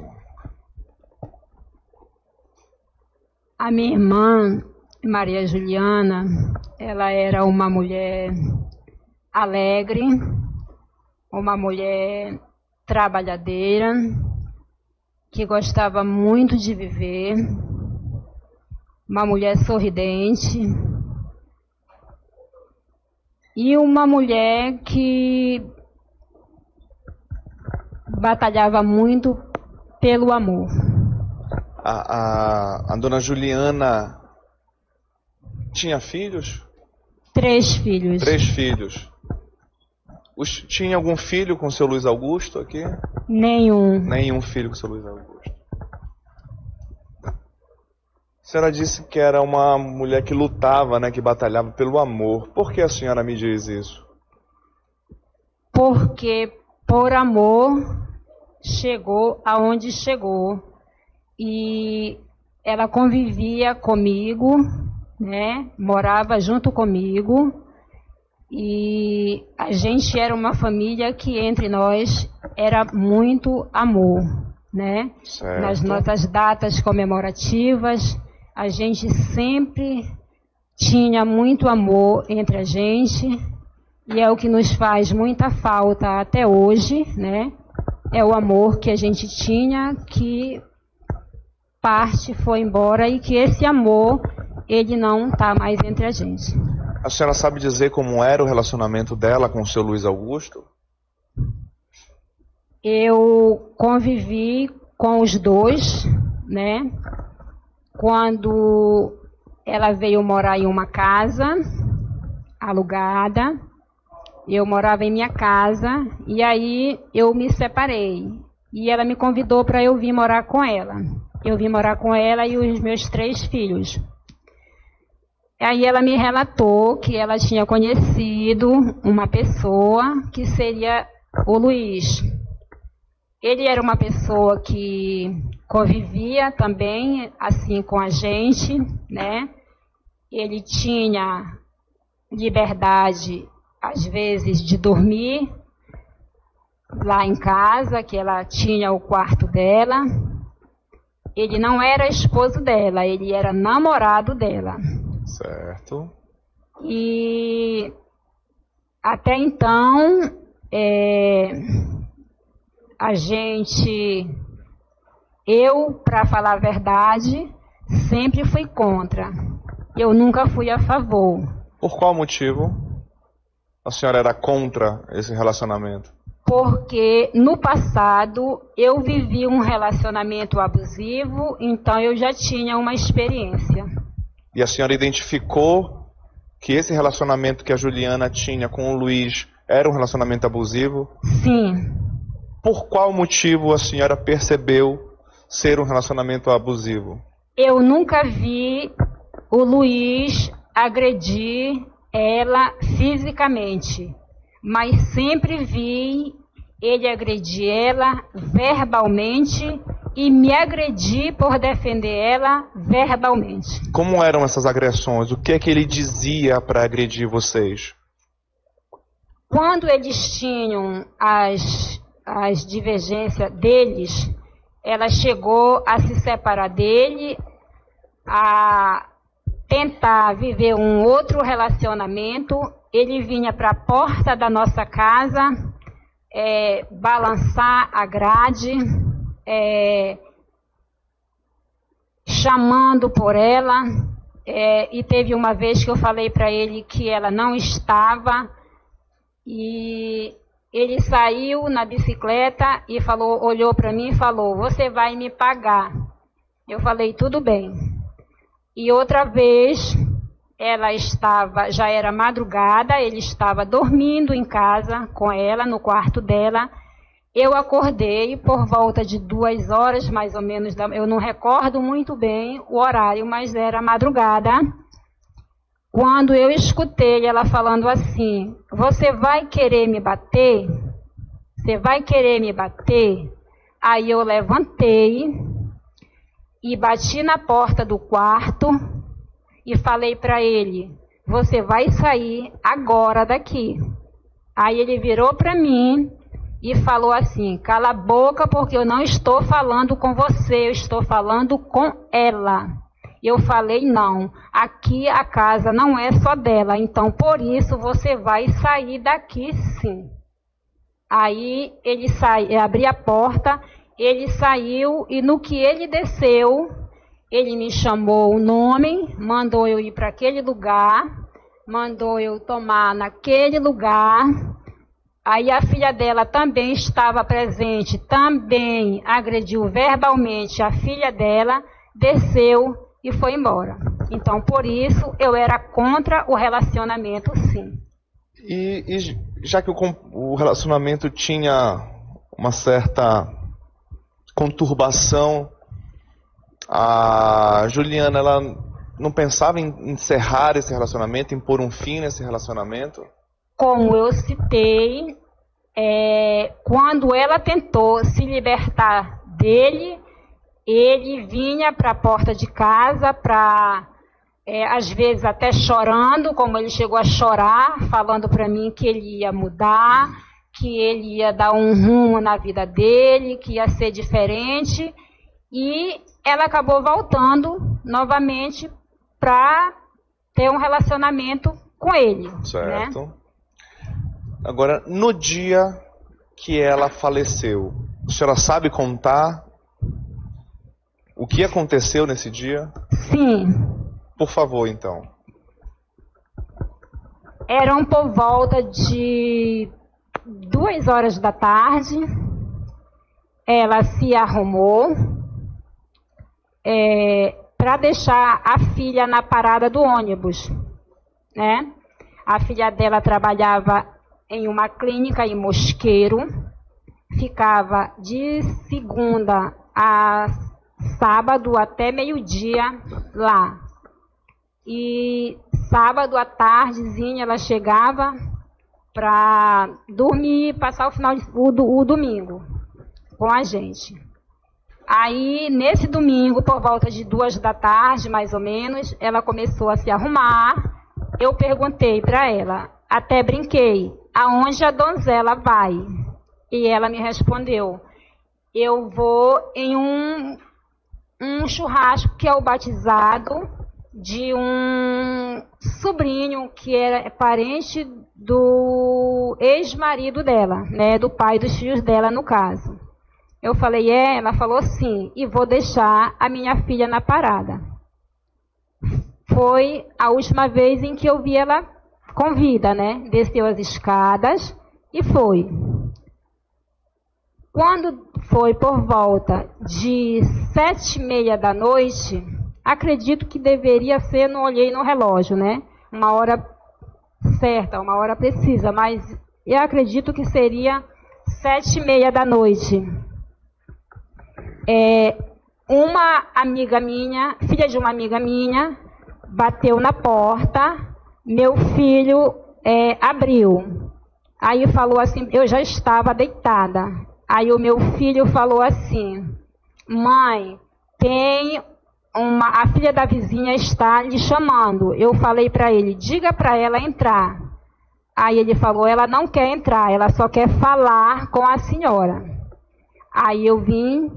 A minha irmã, Maria Juliana, ela era uma mulher alegre, uma mulher trabalhadeira, que gostava muito de viver, uma mulher sorridente e uma mulher que batalhava muito pelo amor. A dona Juliana tinha filhos? 3 filhos. 3 filhos. Tinha algum filho com o seu Luiz Augusto aqui? Nenhum. Nenhum filho com o seu Luiz Augusto. A senhora disse que era uma mulher que lutava, né, que batalhava pelo amor. Por que a senhora me diz isso? Porque por amor chegou aonde chegou. E ela convivia comigo, né? Morava junto comigo. E a gente era uma família que entre nós era muito amor, né? Certo. Nas nossas datas comemorativas, a gente sempre tinha muito amor entre a gente, e é o que nos faz muita falta até hoje, né? É o amor que a gente tinha, que parte foi embora, e que esse amor, ele não está mais entre a gente. A senhora sabe dizer como era o relacionamento dela com o seu Luiz Augusto? Eu convivi com os dois, né? Quando ela veio morar em uma casa alugada, eu morava em minha casa, e aí eu me separei. E ela me convidou para eu vir morar com ela. Eu vim morar com ela e os meus 3 filhos. Aí ela me relatou que ela tinha conhecido uma pessoa que seria o Luiz. Ele era uma pessoa que convivia também assim com a gente, né? Ele tinha liberdade, às vezes, de dormir lá em casa, que ela tinha o quarto dela. Ele não era esposo dela, ele era namorado dela. Certo. E até então Eu, para falar a verdade, sempre fui contra. Eu nunca fui a favor. Por qual motivo a senhora era contra esse relacionamento? Porque no passado eu vivi um relacionamento abusivo, então eu já tinha uma experiência. E a senhora identificou que esse relacionamento que a Juliana tinha com o Luiz era um relacionamento abusivo? Sim. Por qual motivo a senhora percebeu ser um relacionamento abusivo? Eu nunca vi o Luiz agredir ela fisicamente, mas sempre vi ele agredir ela verbalmente e me agredir por defender ela verbalmente. Como eram essas agressões? O que é que ele dizia para agredir vocês? Quando eles tinham as divergências deles, ela chegou a se separar dele, a tentar viver um outro relacionamento. Ele vinha para a porta da nossa casa, balançar a grade, chamando por ela, e teve uma vez que eu falei para ele que ela não estava, e ele saiu na bicicleta e falou, olhou para mim e falou, você vai me pagar. Eu falei, tudo bem. E outra vez, ela estava, já era madrugada, ele estava dormindo em casa com ela, no quarto dela. Eu acordei por volta de 2 horas, mais ou menos, eu não recordo muito bem o horário, mas era madrugada. Quando eu escutei ela falando assim, você vai querer me bater? Você vai querer me bater? Aí eu levantei e bati na porta do quarto e falei para ele, você vai sair agora daqui. Aí ele virou para mim e falou assim, cala a boca porque eu não estou falando com você, eu estou falando com ela. Eu falei, não, aqui a casa não é só dela, então por isso você vai sair daqui sim. Aí ele abri a porta, ele saiu e no que ele desceu, ele me chamou o nome, mandou eu ir para aquele lugar, mandou eu tomar naquele lugar. Aí a filha dela também estava presente, também agrediu verbalmente a filha dela, desceu e foi embora. Então, por isso, eu era contra o relacionamento, sim. E já que o relacionamento tinha uma certa conturbação, a Juliana, ela não pensava em encerrar esse relacionamento, em pôr um fim nesse relacionamento? Como eu citei, quando ela tentou se libertar dele, ele vinha para a porta de casa, às vezes até chorando, como ele chegou a chorar, falando para mim que ele ia mudar, que ele ia dar um rumo na vida dele, que ia ser diferente. E ela acabou voltando novamente para ter um relacionamento com ele. Certo. Né? Agora, no dia que ela faleceu, a senhora sabe contar o que aconteceu nesse dia? Sim. Por favor, então. Eram por volta de 2 horas da tarde. Ela se arrumou para deixar a filha na parada do ônibus, né? A filha dela trabalhava em uma clínica em Mosqueiro, ficava de segunda a sábado até meio-dia lá. E sábado à tardezinha ela chegava para dormir e passar o domingo com a gente. Aí, nesse domingo, por volta de 2 da tarde, mais ou menos, ela começou a se arrumar. Eu perguntei para ela, até brinquei, aonde a donzela vai? E ela me respondeu, eu vou em um churrasco que é o batizado de um sobrinho que era parente do ex-marido dela, né, do pai dos filhos dela, no caso. Eu falei, ela falou sim, e vou deixar a minha filha na parada. Foi a última vez em que eu vi ela com vida, né? Desceu as escadas e foi. Quando foi por volta de 7h30 da noite, acredito que deveria ser, não olhei no relógio, né? Uma hora certa, uma hora precisa, mas eu acredito que seria 7h30 da noite. Uma amiga minha, filha de uma amiga minha, bateu na porta, meu filho abriu. Aí falou assim, eu já estava deitada. Aí o meu filho falou assim, mãe, a filha da vizinha está lhe chamando. Eu falei para ele, diga para ela entrar. Aí ele falou, ela não quer entrar, ela só quer falar com a senhora. Aí eu vim,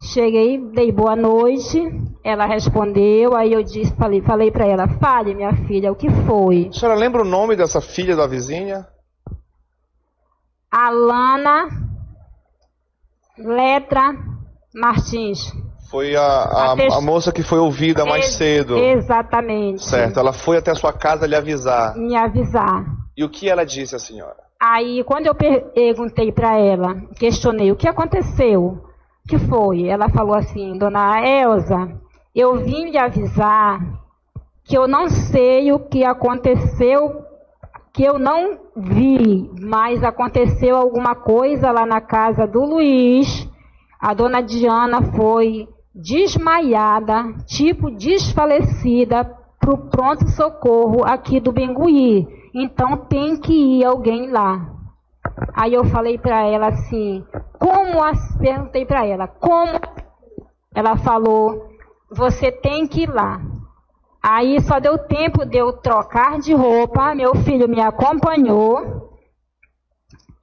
cheguei, dei boa noite, ela respondeu, aí eu falei para ela, fale minha filha, o que foi? A senhora lembra o nome dessa filha da vizinha? Alana Letra Martins. Foi a moça que foi ouvida mais cedo. Exatamente. Certo, ela foi até a sua casa lhe avisar. Me avisar. E o que ela disse à senhora? Aí, quando eu perguntei para ela, questionei, o que aconteceu? O que foi? Ela falou assim, dona Elza, eu vim lhe avisar que eu não sei o que aconteceu, que eu não vi, mas aconteceu alguma coisa lá na casa do Luiz. A dona Diana foi desmaiada, tipo desfalecida, para o pronto-socorro aqui do Bengui. Então tem que ir alguém lá. Aí eu falei para ela assim, perguntei para ela, como? Ela falou, você tem que ir lá. Aí só deu tempo de eu trocar de roupa, meu filho me acompanhou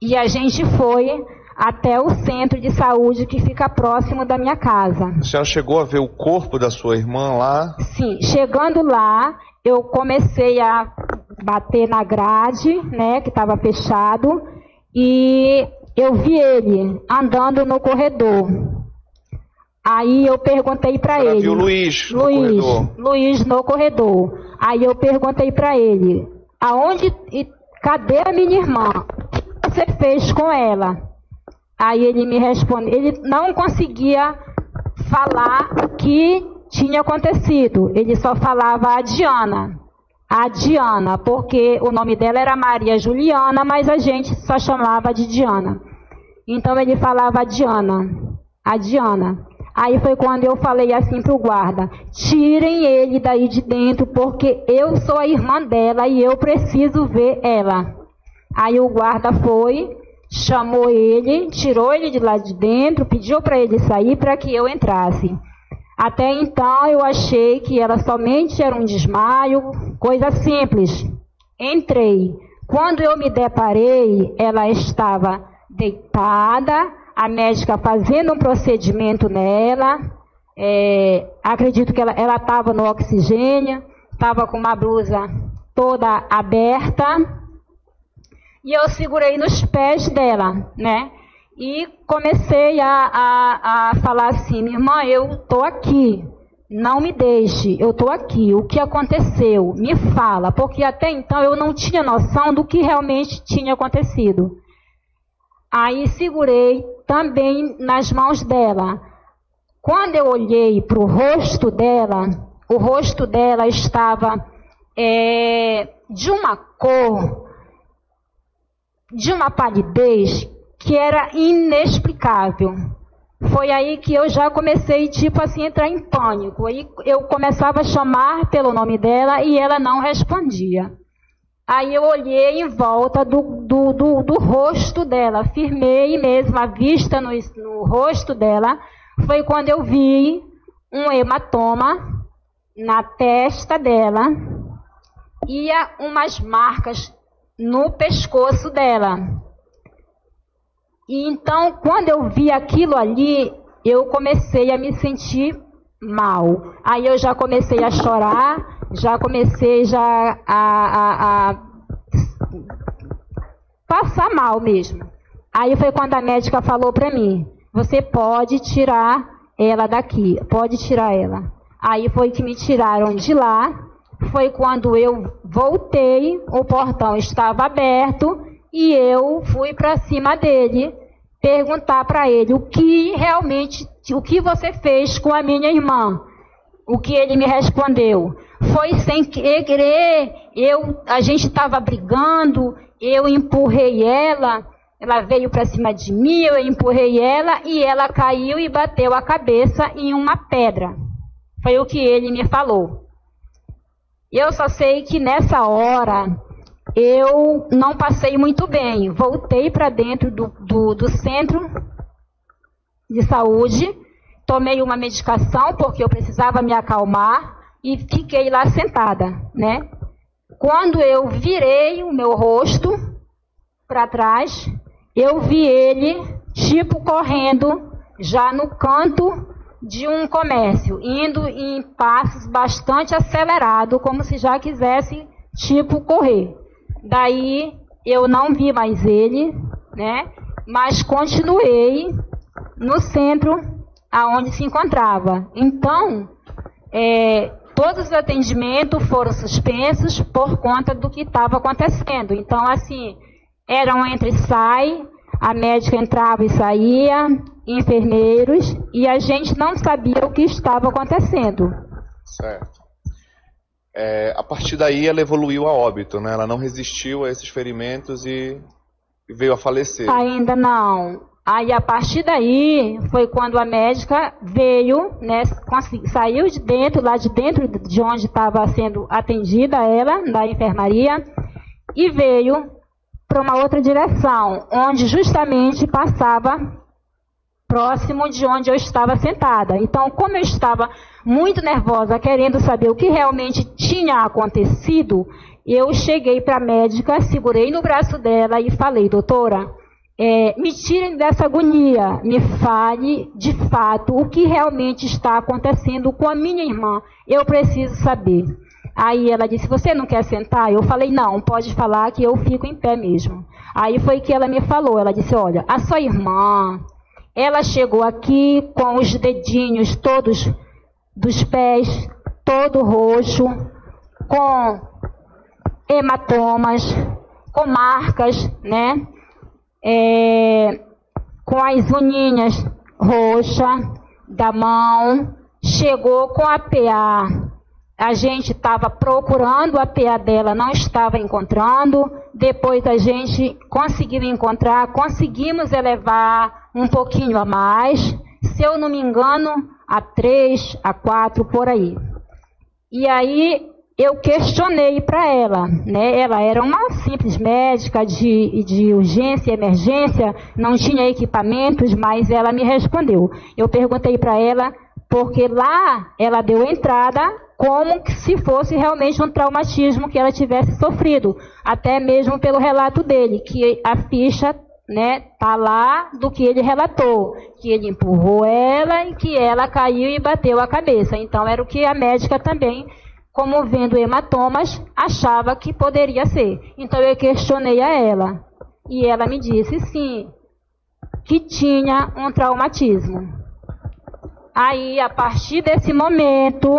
e a gente foi até o centro de saúde que fica próximo da minha casa. A senhora chegou a ver o corpo da sua irmã lá? Sim, chegando lá, eu comecei a bater na grade, né, que estava fechado, e eu vi ele andando no corredor. Aí eu perguntei para ele. Viu Luiz no corredor? Luiz no corredor. Aí eu perguntei para ele, cadê a minha irmã? O que você fez com ela? Aí ele me respondeu, ele não conseguia falar o que tinha acontecido. Ele só falava a Diana, porque o nome dela era Maria Juliana, mas a gente só chamava de Diana. Então ele falava a Diana. Aí foi quando eu falei assim pro guarda, tirem ele daí de dentro, porque eu sou a irmã dela e eu preciso ver ela. Aí o guarda foi, chamou ele, tirou ele de lá de dentro, pediu para ele sair para que eu entrasse. Até então eu achei que ela somente era um desmaio, coisa simples. Entrei. Quando eu me deparei, ela estava deitada, a médica fazendo um procedimento nela, acredito que ela estava no oxigênio, estava com uma blusa toda aberta, e eu segurei nos pés dela, né? E comecei a falar assim, minha irmã, eu estou aqui, não me deixe, eu estou aqui, o que aconteceu? Me fala, porque até então eu não tinha noção do que realmente tinha acontecido. Aí segurei também nas mãos dela. Quando eu olhei para o rosto dela estava de uma cor, de uma palidez que era inexplicável. Foi aí que eu já comecei, tipo assim, a entrar em pânico. Aí eu começava a chamar pelo nome dela e ela não respondia. Aí eu olhei em volta do rosto dela, firmei mesmo a vista no rosto dela. Foi quando eu vi um hematoma na testa dela e umas marcas no pescoço dela. E então, quando eu vi aquilo ali, eu comecei a me sentir mal. Aí eu já comecei a chorar, já comecei a passar mal mesmo. Aí foi quando a médica falou para mim, você pode tirar ela daqui, pode tirar ela. Aí foi que me tiraram de lá, foi quando eu voltei, o portão estava aberto e eu fui para cima dele, perguntar para ele o que você fez com a minha irmã. O que ele me respondeu foi sem querer, a gente estava brigando, eu empurrei ela veio para cima de mim, eu empurrei ela e ela caiu e bateu a cabeça em uma pedra. Foi o que ele me falou. Eu só sei que nessa hora eu não passei muito bem. Voltei para dentro do centro de saúde, tomei uma medicação porque eu precisava me acalmar e fiquei lá sentada, né? Quando eu virei o meu rosto para trás, eu vi ele, tipo, correndo já no canto de um comércio, indo em passos bastante acelerados, como se já quisesse, tipo, correr. Daí eu não vi mais ele, né? Mas continuei no centro aonde se encontrava. Então, todos os atendimentos foram suspensos por conta do que estava acontecendo. Então, assim, era um entra e sai, a médica entrava e saía, enfermeiros, e a gente não sabia o que estava acontecendo. Certo. A partir daí ela evoluiu a óbito, né? Ela não resistiu a esses ferimentos e veio a falecer. Ainda não. Aí a partir daí foi quando a médica veio, né, saiu de dentro, lá de dentro de onde estava sendo atendida ela, da enfermaria, e veio para uma outra direção, onde justamente passava próximo de onde eu estava sentada. Então, como eu estava muito nervosa, querendo saber o que realmente tinha acontecido, eu cheguei para a médica, segurei no braço dela e falei, doutora, me tirem dessa agonia, me fale de fato o que realmente está acontecendo com a minha irmã, eu preciso saber. Aí ela disse, você não quer sentar? Eu falei, não, pode falar que eu fico em pé mesmo. Aí foi que ela me falou, ela disse, olha, a sua irmã, ela chegou aqui com os dedinhos todos dos pés, todo roxo, com hematomas, com marcas, né? Com as unhinhas roxas da mão, chegou com a PA. A gente estava procurando a PA dela, não estava encontrando. Depois a gente conseguiu encontrar, conseguimos elevar um pouquinho a mais. Se eu não me engano, a 3, a 4, por aí. E aí eu questionei para ela, né? Ela era uma simples médica de urgência e emergência, não tinha equipamentos, mas ela me respondeu. Eu perguntei para ela, porque lá ela deu entrada como se fosse realmente um traumatismo que ela tivesse sofrido, até mesmo pelo relato dele, que a ficha, né, tá lá do que ele relatou, que ele empurrou ela e que ela caiu e bateu a cabeça. Então era o que a médica também, como vendo hematomas, achava que poderia ser. Então eu questionei a ela, e ela me disse sim, que tinha um traumatismo. Aí, a partir desse momento,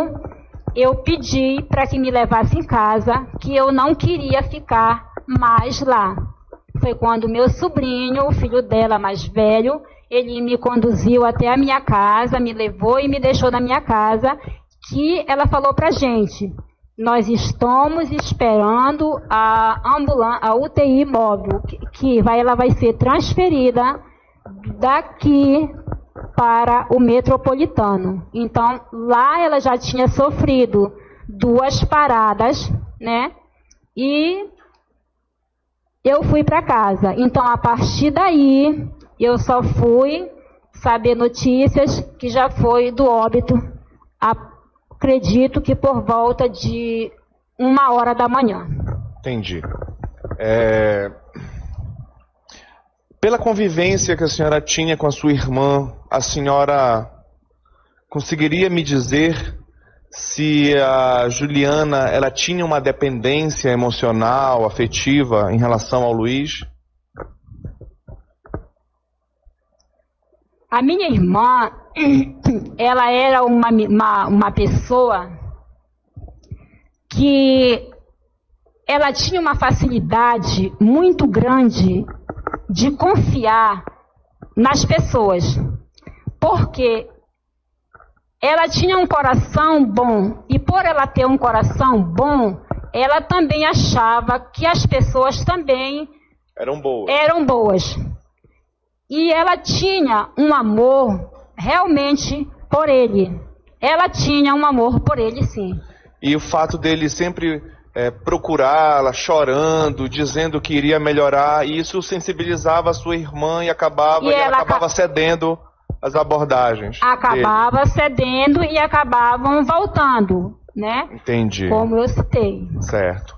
eu pedi para que me levasse em casa, que eu não queria ficar mais lá. Foi quando meu sobrinho, o filho dela mais velho, ele me conduziu até a minha casa, me levou e me deixou na minha casa, que ela falou para a gente, nós estamos esperando a UTI móvel, ela vai ser transferida daqui para o metropolitano. Então, lá ela já tinha sofrido 2 paradas, né? E eu fui para casa. Então, a partir daí, eu só fui saber notícias que já foi do óbito, acredito que por volta de 1h da manhã. Entendi. Pela convivência que a senhora tinha com a sua irmã, a senhora conseguiria me dizer se a Juliana ela tinha uma dependência emocional, afetiva em relação ao Luiz? A minha irmã, ela era uma pessoa que ela tinha uma facilidade muito grande de confiar nas pessoas, porque ela tinha um coração bom, e por ela ter um coração bom, ela também achava que as pessoas também eram boas. E ela tinha um amor realmente por ele. Ela tinha um amor por ele, sim. E o fato dele sempre procurá-la, chorando, dizendo que iria melhorar, isso sensibilizava a sua irmã e ela acabava cedendo às abordagens. Acabava cedendo e acabavam voltando, né? Entendi. Como eu citei. Certo.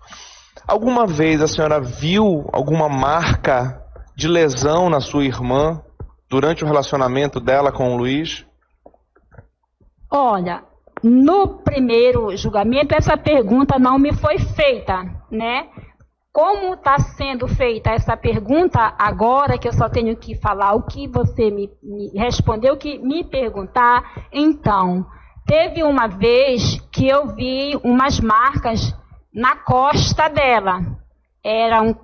Alguma vez a senhora viu alguma marca de lesão na sua irmã durante o relacionamento dela com o Luiz? Olha, no primeiro julgamento essa pergunta não me foi feita, né? Como está sendo feita essa pergunta agora, que eu só tenho que falar o que você me respondeu, que me perguntar, então, teve uma vez que eu vi umas marcas na costa dela. Eram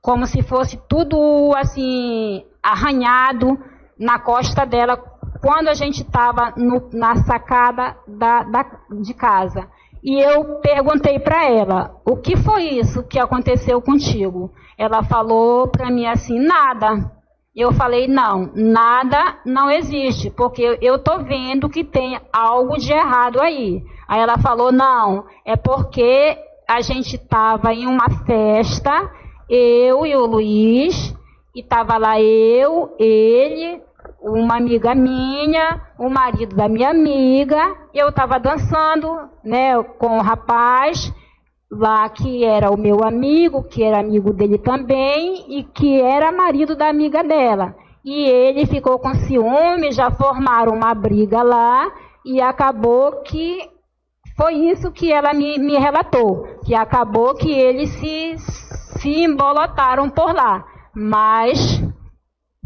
como se fosse tudo assim, arranhado na costa dela, quando a gente estava na sacada de casa. E eu perguntei para ela, o que foi isso que aconteceu contigo? Ela falou para mim assim, nada. Eu falei, não, nada não existe, porque eu estou vendo que tem algo de errado aí. Aí ela falou, não, é porque a gente estava em uma festa, eu e o Luiz, e estava lá eu, ele, uma amiga minha, o marido da minha amiga, eu estava dançando, né, com o rapaz lá que era o meu amigo, que era amigo dele também, e que era marido da amiga dela. E ele ficou com ciúme, já formaram uma briga lá, e acabou que foi isso que ela me relatou, que acabou que eles se embolotaram por lá. Mas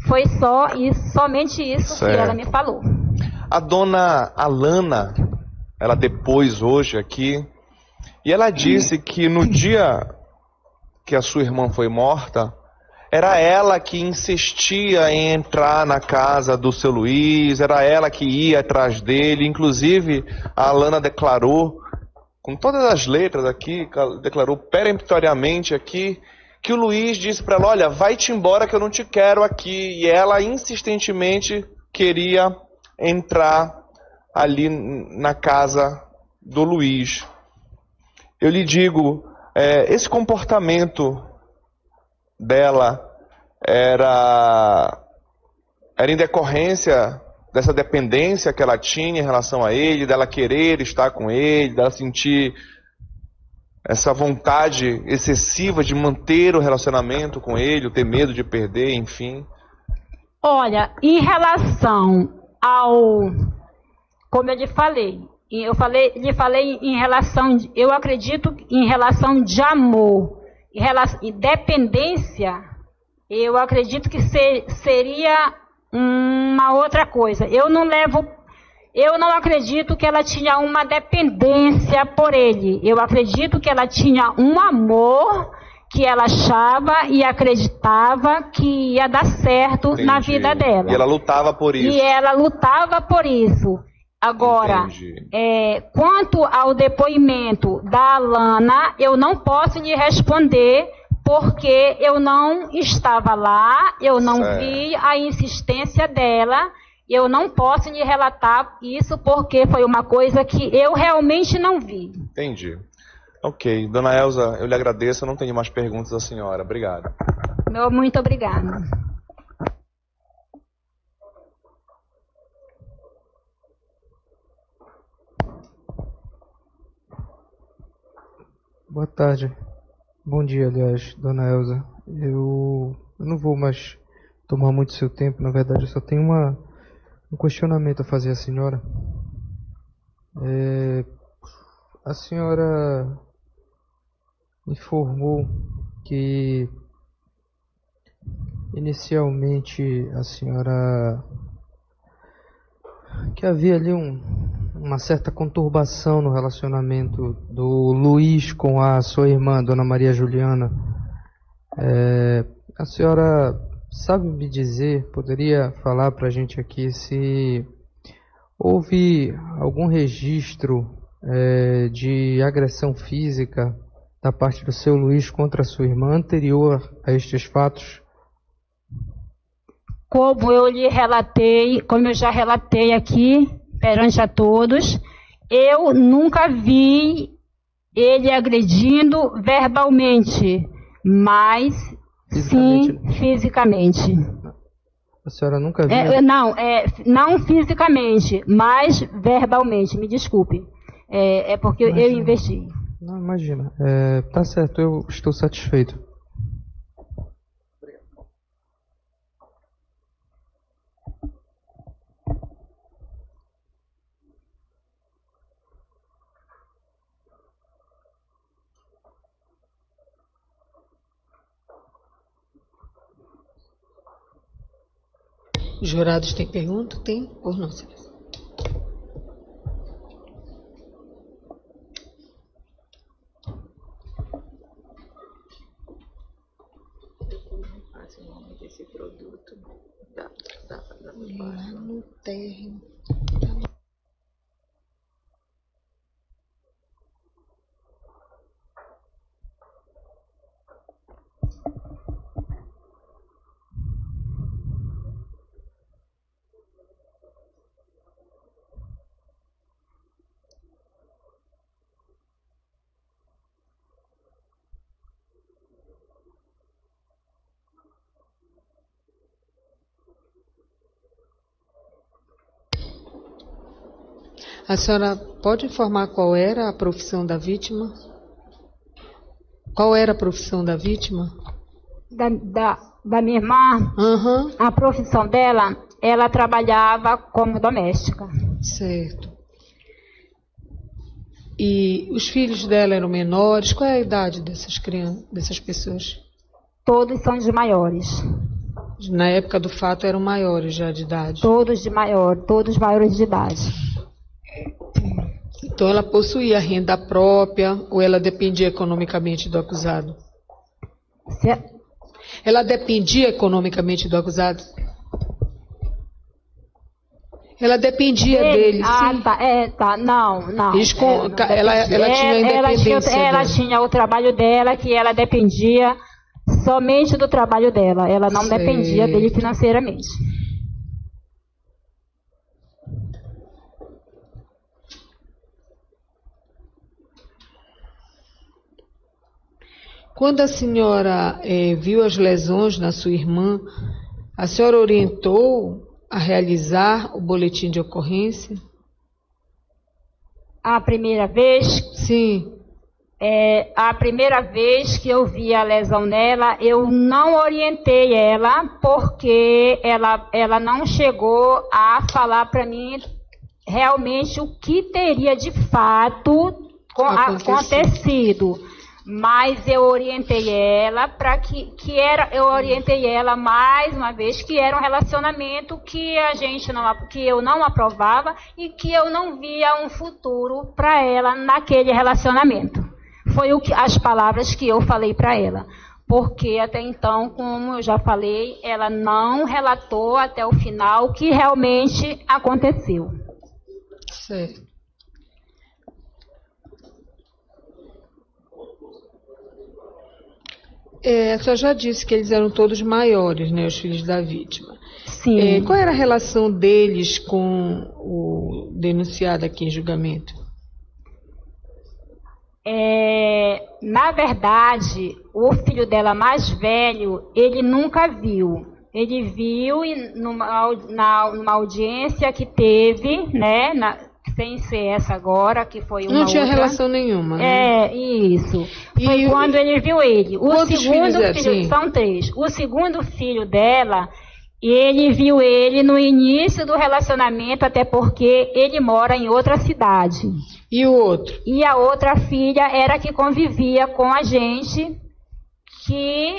foi só isso, somente isso que ela me falou. A dona Alana, ela depois hoje aqui, e ela disse que no dia que a sua irmã foi morta, era ela que insistia em entrar na casa do seu Luiz, era ela que ia atrás dele. Inclusive, a Alana declarou, com todas as letras aqui, declarou peremptoriamente aqui, que o Luiz disse para ela, olha, vai-te embora que eu não te quero aqui. E ela insistentemente queria entrar ali na casa do Luiz. Eu lhe digo, esse comportamento dela era em decorrência dessa dependência que ela tinha em relação a ele, dela querer estar com ele, dela sentir essa vontade excessiva de manter o relacionamento com ele, ter medo de perder, enfim. Olha, em relação como eu lhe falei, lhe falei em relação, eu acredito em relação de amor, e dependência, eu acredito que seria uma outra coisa. Eu não acredito que ela tinha uma dependência por ele. Eu acredito que ela tinha um amor que ela achava e acreditava que ia dar certo na vida dela. E ela lutava por isso. E ela lutava por isso. Agora, quanto ao depoimento da Alana, eu não posso lhe responder porque eu não estava lá, eu não vi a insistência dela, eu não posso lhe relatar isso porque foi uma coisa que eu realmente não vi. Entendi. Ok. Dona Elza, eu lhe agradeço, eu não tenho mais perguntas à senhora. Obrigado. Muito obrigada. Boa tarde. Bom dia, aliás, Dona Elza. Eu não vou mais tomar muito seu tempo, na verdade eu só tenho um questionamento a fazer à senhora. A senhora informou que inicialmente a senhora que havia ali uma certa conturbação no relacionamento do Luiz com a sua irmã, Dona Maria Juliana. A senhora sabe me dizer, poderia falar para a gente aqui se houve algum registro de agressão física da parte do seu Luiz contra a sua irmã anterior a estes fatos? Como eu já relatei aqui perante a todos, eu nunca vi ele agredindo verbalmente, mas sim fisicamente. A senhora nunca viu? Não fisicamente, mas verbalmente, me desculpe. É porque Imagina. eu investi. Não, imagina. Tá certo, eu estou satisfeito. Os jurados têm pergunta? Tem? Por não, senhora. Esse produto Lá no térreo. A senhora pode informar qual era a profissão da vítima? Qual era a profissão da vítima? Da minha irmã, Uhum. a profissão dela, ela trabalhava como doméstica. Certo. E os filhos dela eram menores? Qual é a idade dessas crianças, dessas pessoas? Todos são de maiores. Na época do fato eram maiores já de idade. Todos maiores de idade. Então ela possuía renda própria ou ela dependia economicamente do acusado? Ela dependia economicamente do acusado? Ela dependia dele, sim. Não. Ela tinha a independência ela dela. tinha o trabalho dela, que ela dependia somente do trabalho dela. Ela não dependia dele financeiramente. Quando a senhora viu as lesões na sua irmã, a senhora orientou a realizar o boletim de ocorrência? A primeira vez? Sim. A primeira vez que eu vi a lesão nela, eu não orientei ela, porque ela não chegou a falar para mim realmente o que teria de fato acontecido. Mas eu orientei ela para eu orientei ela mais uma vez que era um relacionamento que que eu não aprovava e que eu não via um futuro para ela naquele relacionamento. Foi as palavras que eu falei para ela, porque até então, como eu já falei, ela não relatou até o final o que realmente aconteceu. Certo. A senhora já disse que eles eram todos maiores, né, os filhos da vítima. Sim. Qual era a relação deles com o denunciado aqui em julgamento? Na verdade, o filho dela mais velho, ele nunca viu. Ele viu numa audiência que teve, né, sem ser essa agora, que foi uma outra. Não tinha relação nenhuma, né? Isso. Foi quando ele viu ele. O segundo filho, são três. O segundo filho dela, Ele viu ele no início do relacionamento, até porque ele mora em outra cidade. E o outro? E a outra filha era que convivia com a gente, que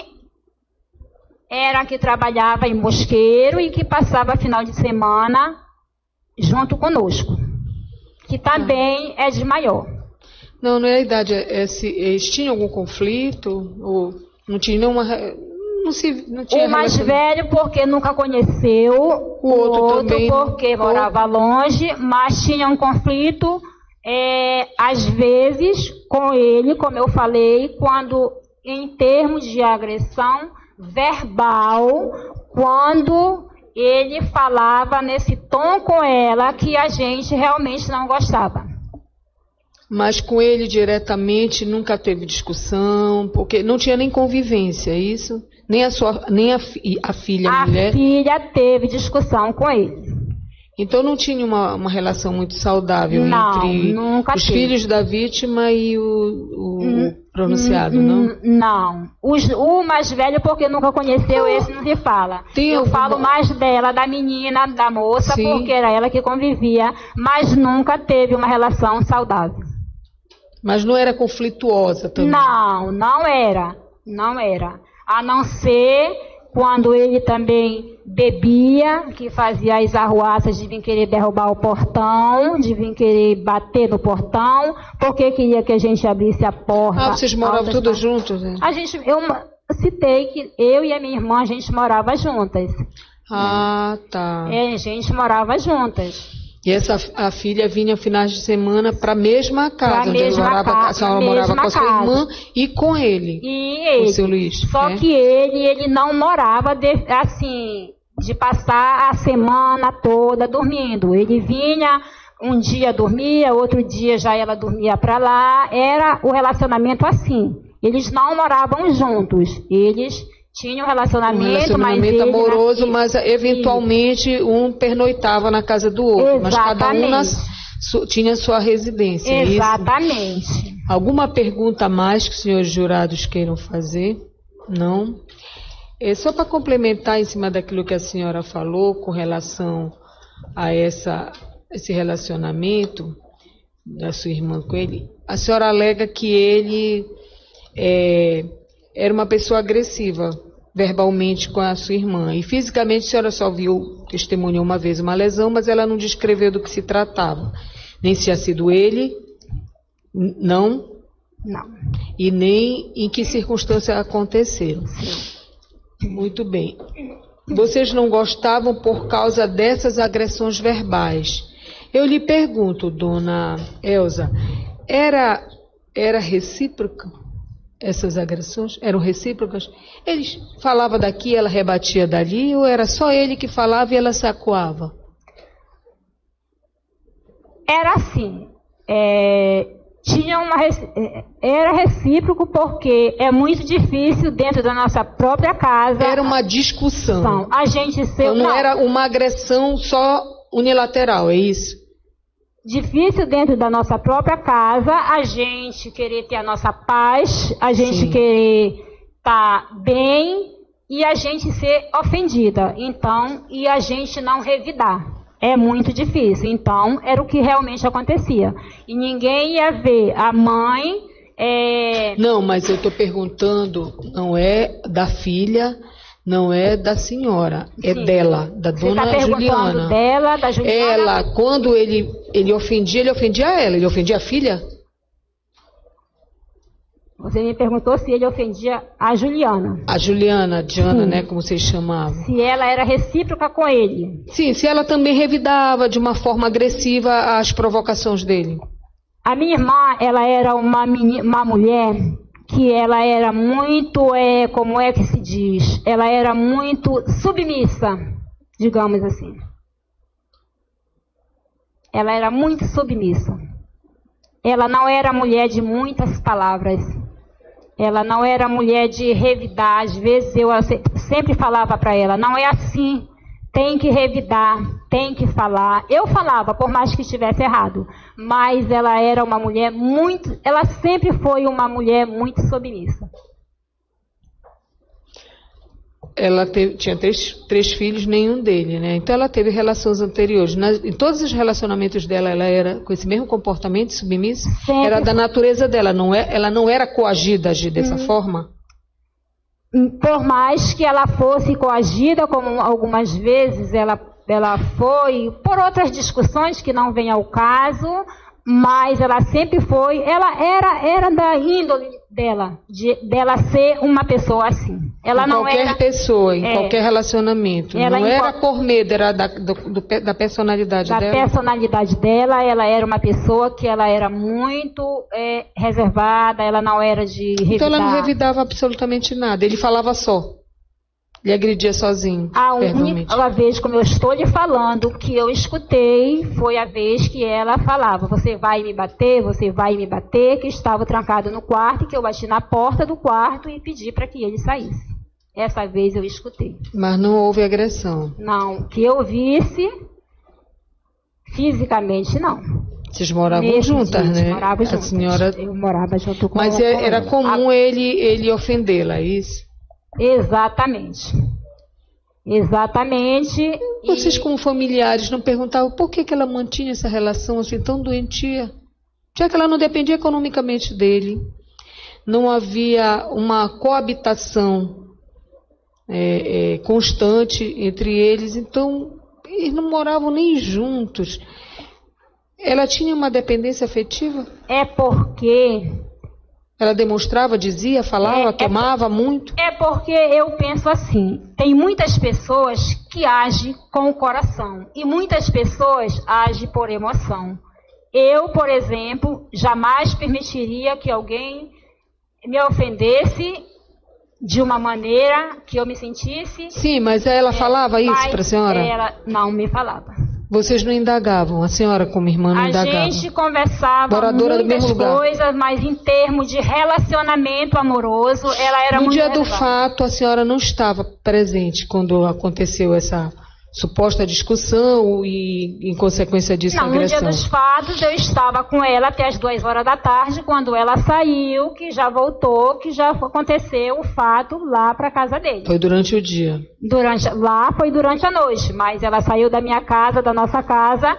era que trabalhava em Mosqueiro e que passava final de semana junto conosco, que também é de maior. Não, não é a idade. Eles tinham algum conflito? Ou não tinha nenhuma... Não tinha o mais velho porque nunca conheceu, o outro também, porque morava longe, mas tinha um conflito, às vezes, com ele, como eu falei, quando em termos de agressão verbal, quando ele falava nesse tom com ela que a gente realmente não gostava. Mas com ele diretamente nunca teve discussão, porque não tinha nem convivência, é isso? Nem a filha, a mulher? A filha teve discussão com ele. Então não tinha uma relação muito saudável entre os filhos da vítima e o pronunciado, não? Não. O mais velho, porque nunca conheceu, esse não se fala. Eu falo mais dela, da menina, da moça, sim, porque era ela que convivia, mas nunca teve uma relação saudável. Mas não era conflituosa também? Não, não era. Não era. A não ser quando ele também bebia, que fazia as arruaças de vir querer derrubar o portão, de vir querer bater no portão, porque queria que a gente abrisse a porta. Ah, vocês moravam todos juntos? Né? Eu citei que eu e a minha irmã, a gente morava juntas. Ah, tá. A gente morava juntas. E a filha vinha finais de semana para a mesma casa, onde a senhora morava com a sua irmã e com ele, com o seu Luiz. Só que ele não morava de passar a semana toda dormindo. Ele vinha, um dia dormia, outro dia já ela dormia para lá. Era o relacionamento assim. Eles não moravam juntos. Eles tinha um relacionamento amoroso, mas eventualmente um pernoitava na casa do outro. Exatamente. Mas cada um tinha sua residência. Exatamente. Isso? Alguma pergunta a mais que os senhores jurados queiram fazer? Não? Só para complementar em cima daquilo que a senhora falou com relação a esse relacionamento da sua irmã com ele, a senhora alega que ele era uma pessoa agressiva verbalmente com a sua irmã. E fisicamente a senhora só viu, testemunhou uma vez uma lesão, mas ela não descreveu do que se tratava. Nem se tinha sido ele, não? Não. E nem em que circunstância aconteceram. Muito bem. Vocês não gostavam por causa dessas agressões verbais. Eu lhe pergunto, dona Elza, era recíproca? Essas agressões eram recíprocas? Ele falava daqui, ela rebatia dali, ou era só ele que falava e ela se acuava? Era assim. Era recíproco porque é muito difícil dentro da nossa própria casa. Era uma discussão. A gente então não era uma agressão só unilateral, é isso? Difícil dentro da nossa própria casa, a gente querer ter a nossa paz, a gente querer estar bem e a gente ser ofendida. Então, e a gente não revidar. É muito difícil. Então, era o que realmente acontecia. E ninguém ia ver a mãe... Não, mas eu estou perguntando, não é da filha... Não é da senhora, é dela, da dona Juliana. Dela, da Juliana. Ela, quando ele ofendia ela, ele ofendia a filha? Você me perguntou se ele ofendia a Juliana. A Juliana, Diana, né, como vocês chamavam. Se ela era recíproca com ele. Sim, se ela também revidava de uma forma agressiva as provocações dele. A minha irmã, ela era uma mulher... que ela era muito, como é que se diz? Ela era muito submissa, digamos assim. Ela era muito submissa. Ela não era mulher de muitas palavras. Ela não era mulher de revidar. Às vezes eu sempre falava para ela, não é assim. Tem que revidar, tem que falar. Eu falava, por mais que estivesse errado. Mas ela era uma mulher muito... Ela sempre foi uma mulher muito submissa. ela tinha três filhos, nenhum dele, né? Então ela teve relações anteriores. Em todos os relacionamentos dela, ela era com esse mesmo comportamento submisso? Sempre. Era da natureza dela, ela não era coagida a agir dessa forma? Por mais que ela fosse coagida, como algumas vezes ela foi, por outras discussões que não vêm ao caso, mas ela sempre foi, ela era da índole dela ser uma pessoa assim. Ela não qualquer era, pessoa, em qualquer relacionamento. Não era por medo, era da personalidade dela. Da personalidade dela, ela era uma pessoa que ela era muito reservada, ela não era de revidar. Então ela não revidava absolutamente nada, ele falava só. Ele agredia sozinho. A única vez, como eu estou lhe falando, que eu escutei foi a vez que ela falava: você vai me bater, que estava trancado no quarto, e que eu bati na porta do quarto e pedi para que ele saísse. Essa vez eu escutei. Mas não houve agressão? Não, que eu visse fisicamente, não. Vocês moravam juntas, né? Moravam juntas. Senhora... Eu morava junto com ela. Mas era comum ele ofendê-la, é isso? Exatamente. Vocês, como familiares, não perguntavam por que ela mantinha essa relação assim tão doentia? Já que ela não dependia economicamente dele, não havia uma coabitação constante entre eles, então eles não moravam nem juntos. Ela tinha uma dependência afetiva? É porque... Ela demonstrava, dizia, falava, tomava muito? É porque eu penso assim, tem muitas pessoas que agem com o coração e muitas pessoas agem por emoção. Eu, por exemplo, jamais permitiria que alguém me ofendesse de uma maneira que eu me sentisse... Sim, mas ela falava isso para a senhora? Ela não me falava. Vocês não indagavam? A senhora, como irmã, não indagava? A gente conversava moradora do mesmo lugar. Coisas, mas em termos de relacionamento amoroso, ela era muito... No dia do fato, a senhora não estava presente quando aconteceu essa suposta discussão e, em consequência disso, a agressão? No dia dos fatos, eu estava com ela até as 2 horas da tarde, quando ela saiu, que já voltou, que já aconteceu o fato lá para a casa dele. Foi durante o dia? Lá foi durante a noite, mas ela saiu da minha casa, da nossa casa,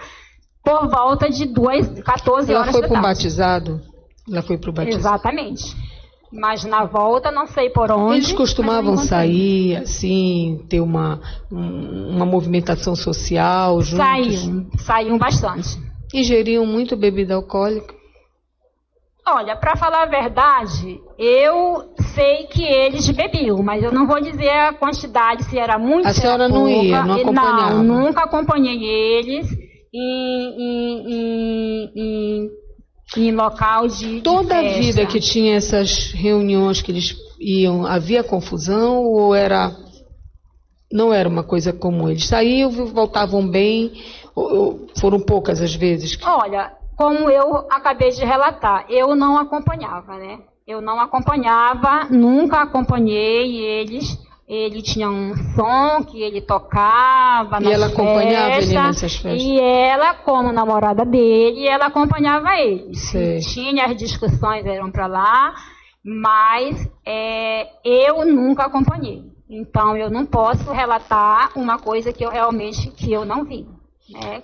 por volta de 14 horas da tarde. Ela foi para o batizado? Ela foi para o batizado? Exatamente. Mas na volta, não sei por onde... Eles costumavam sair, assim, ter uma movimentação social juntos? Saíam bastante. Ingeriam muito bebida alcoólica? Olha, para falar a verdade, eu sei que eles bebiam, mas eu não vou dizer a quantidade, se era muito, a senhora não pouca. Ia, não acompanhava? Não, nunca acompanhei eles em local de Toda festa. A vida que tinha essas reuniões que eles iam, havia confusão ou não era uma coisa comum? Eles saíam, voltavam bem, ou foram poucas as vezes? Olha, como eu acabei de relatar, eu não acompanhava, né? Eu não acompanhava, nunca acompanhei eles. Ele tinha um som que ele tocava nas festas. E ela acompanhava ele nessas festas? E ela, como namorada dele, ela acompanhava ele. Tinha as discussões, eram para lá, mas eu nunca acompanhei. Então, eu não posso relatar uma coisa que eu não vi.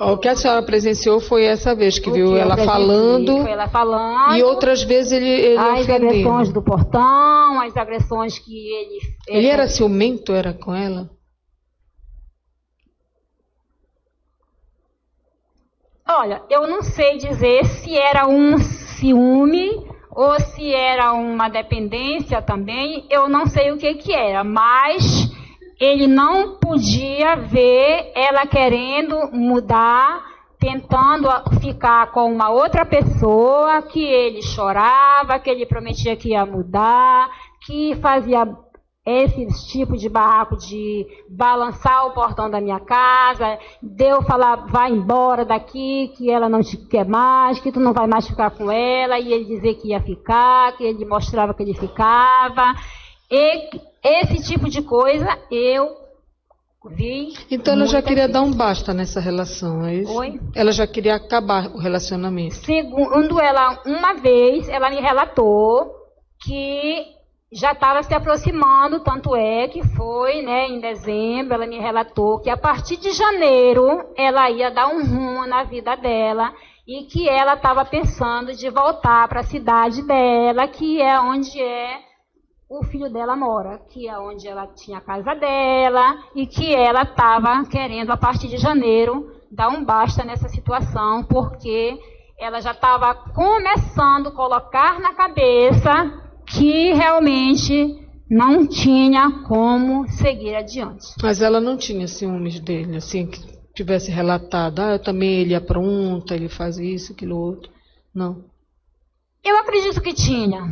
O que a senhora presenciou foi essa vez que viu ela falando, foi ela falando, e outras vezes ele as ofendendo. Agressões do portão, as agressões que ele... Ele era ciumento, era com ela? Olha, eu não sei dizer se era um ciúme ou se era uma dependência também, eu não sei o que era, mas... Ele não podia ver ela querendo mudar, tentando ficar com uma outra pessoa, que ele chorava, que ele prometia que ia mudar, que fazia esse tipo de barraco de balançar o portão da minha casa, de eu falar, vai embora daqui, que ela não te quer mais, que tu não vai mais ficar com ela, e ele dizer que ia ficar, que ele mostrava que ele ficava. E esse tipo de coisa eu vi. Então ela já queria dar um basta nessa relação, é isso? Oi? Ela já queria acabar o relacionamento. Segundo ela, uma vez, ela me relatou que já estava se aproximando, tanto é que foi, né, em dezembro, ela me relatou que a partir de janeiro ela ia dar um rumo na vida dela e que ela estava pensando de voltar para a cidade dela, que é onde o filho dela mora, que é onde ela tinha a casa dela e que ela estava querendo, a partir de janeiro, dar um basta nessa situação, porque ela já estava começando a colocar na cabeça que realmente não tinha como seguir adiante. Mas ela não tinha ciúmes dele, assim, que tivesse relatado, eu também, ele apronta, ele faz isso, aquilo outro. Não. Eu acredito que tinha.